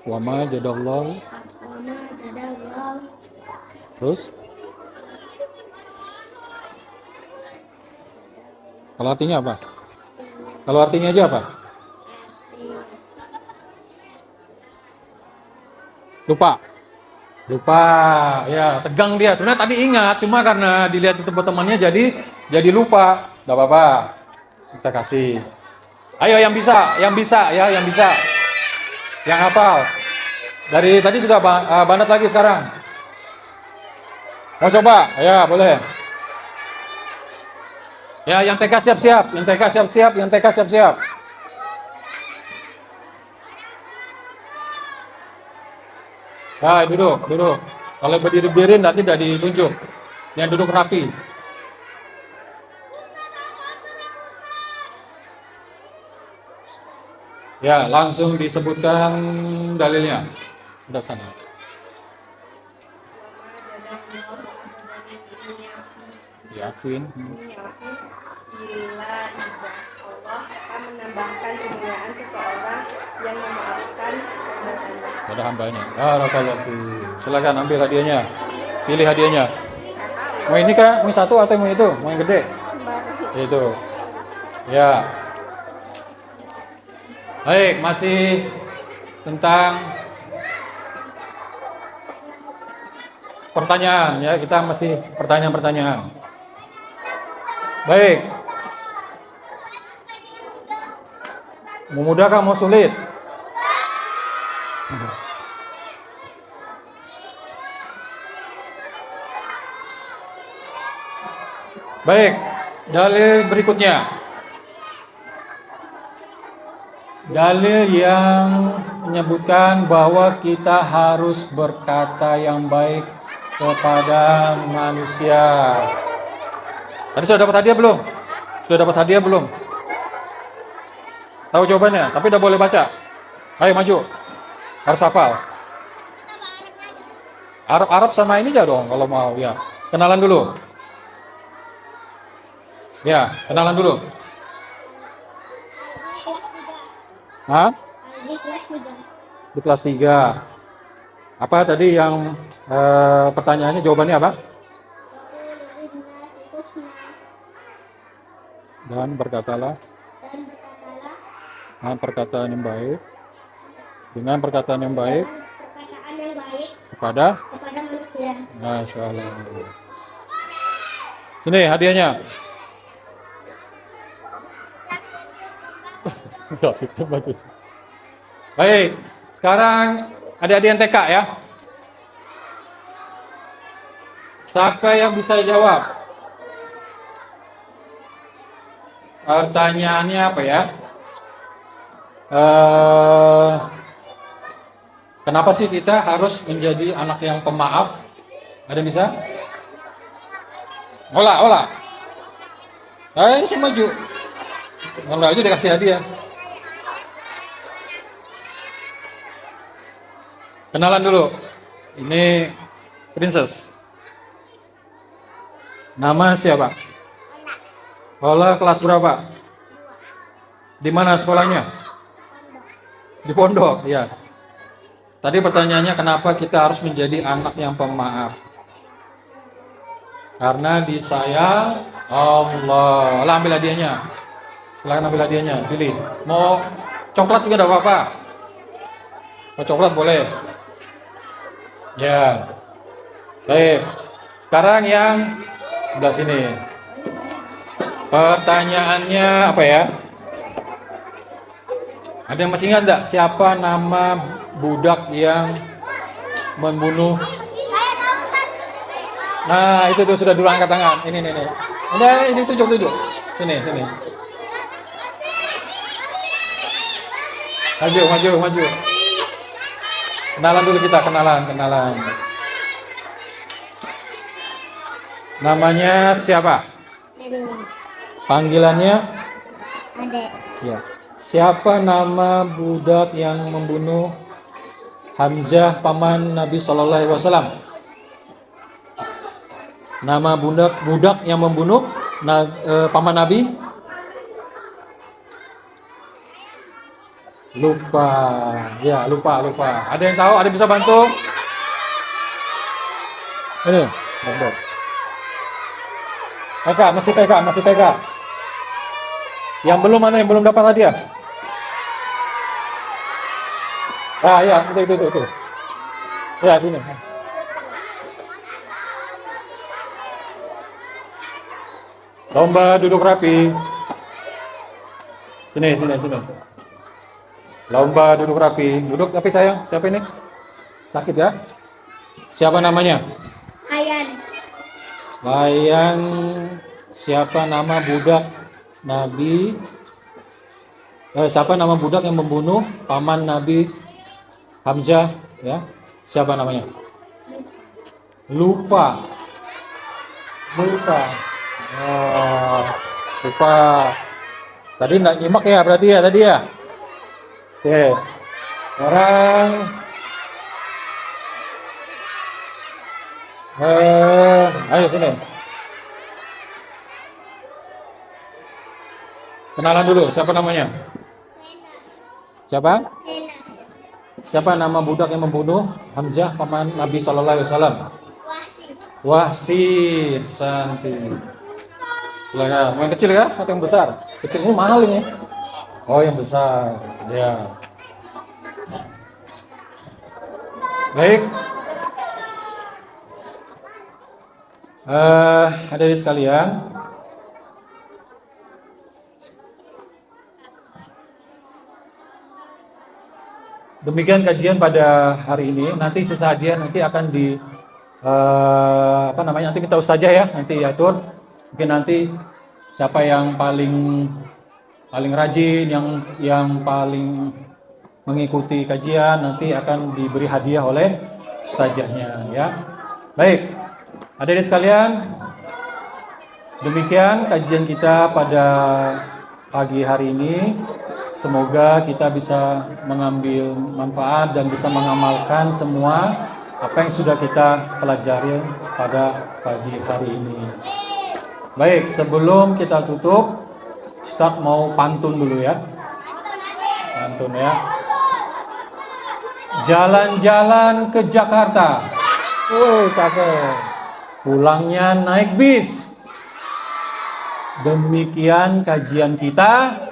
Wama jadallahu. jadallahu Terus Kalau artinya apa? Kalau artinya aja apa? Lupa. Lupa. Ya, tegang dia. Sebenarnya tadi ingat, cuma karena dilihat itu temannya jadi lupa. Gak apa-apa. Kita kasih. Ayo yang bisa ya, yang bisa. Yang hafal. Dari tadi sudah banat lagi sekarang. Mau coba? Ya, boleh. Ya, yang TK siap-siap, yang TK siap-siap, yang TK siap-siap. Nah, duduk. Kalau berdiri-berdiri nanti tidak ditunjuk. Yang duduk rapi. Ya, langsung disebutkan dalilnya. Sudah sana. Yakin. Bila Allah akan menambahkan kemuliaan seseorang yang memaafkan saudaranya. Pada hambanya. Barakallahu fi. Silakan ambil hadiahnya. Pilih hadiahnya. Mau ini kah? Mau satu atau mau itu? Mau yang gede? Itu. Ya. Baik, masih tentang pertanyaan ya. Kita masih pertanyaan-pertanyaan. Baik. Mau mudah kah mau sulit? Baik, dalil berikutnya. Dalil yang menyebutkan bahwa kita harus berkata yang baik kepada manusia. Tadi sudah dapat hadiah belum? Sudah dapat hadiah belum? Tahu jawabannya, tapi udah boleh baca. Ayo maju. Harus hafal. Arab sama ini aja dong kalau mau ya. Kenalan dulu. Ya, kenalan dulu. Hah? Di kelas 3. Apa tadi yang pertanyaannya, jawabannya apa? Dan berkatalah dengan perkataan yang baik. Dengan perkataan yang baik kepada manusia. Masya Allah. Sini hadiahnya. Baik, sekarang adik-adik yang TK ya. Siapa yang bisa jawab? Pertanyaannya apa ya? Kenapa sih kita harus menjadi anak yang pemaaf? Ada yang bisa? Olah. Ayo saya maju. Kalau aja dikasih hadiah. Kenalan dulu. Ini Princess. Nama siapa? Olah kelas berapa? Di mana sekolahnya? Di pondok, ya. Tadi pertanyaannya kenapa kita harus menjadi anak yang pemaaf? Karena disayang Allah. Lah ambil hadiahnya. Silakan ambil hadiahnya, pilih. Mau coklat juga enggak apa-apa. Mau coklat boleh. Ya. Baik. Sekarang yang sebelah sini. Pertanyaannya apa ya? Ada yang masih ingat enggak siapa nama budak yang membunuh? Nah, itu tuh sudah dulu angkat tangan. Ini. Udah, ini tunjuk. Sini. Maju. Kenalan dulu kita, kenalan. Namanya siapa? Panggilannya? Adek. Ya. Siapa nama budak yang membunuh Hamzah paman Nabi Shallallahu Alaihi Wasallam? Nama budak yang membunuh paman Nabi? Lupa. Ada yang tahu? Ada yang bisa bantu? Ini, TK, masih TK. Yang belum mana yang belum dapat hadiah? Ah ya, itu. Ya, sini. Lomba duduk rapi. Sini. Lomba duduk rapi. Duduk tapi sayang. Siapa ini? Sakit ya? Siapa namanya? Layan. Siapa nama budak Nabi? Siapa nama budak yang membunuh paman Nabi Hamzah? Ya. Siapa namanya? Lupa. Oh, lupa. Tadi nggak nyimak ya berarti ya tadi ya. Oke. Sekarang ayo sini. Kenalan dulu, siapa namanya? Siapa? Siapa nama budak yang membunuh Hamzah paman Nabi Sallallahu Alaihi Wasallam? Wahsi. Santi. Silakan. Mau yang kecil ya atau yang besar? Kecil ini mahal ini. Oh, yang besar. Ya. Baik. Hadirin sekalian. Demikian kajian pada hari ini. Nanti sisa hadiah nanti akan nanti minta ustazah ya, nanti diatur. Mungkin nanti siapa yang paling rajin, yang paling mengikuti kajian nanti akan diberi hadiah oleh ustazahnya ya. Baik. Hadirin sekalian, demikian kajian kita pada pagi hari ini. Semoga kita bisa mengambil manfaat dan bisa mengamalkan semua apa yang sudah kita pelajari pada pagi hari ini. Baik, sebelum kita tutup, Ustaz mau pantun dulu ya. Pantun ya. Jalan-jalan ke Jakarta. Cakep. Pulangnya naik bis. Demikian kajian kita.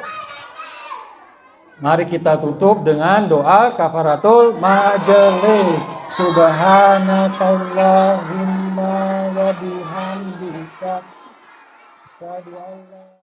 Mari kita tutup dengan doa kafaratul majelis. Subhanakallahumma wa bihamdika.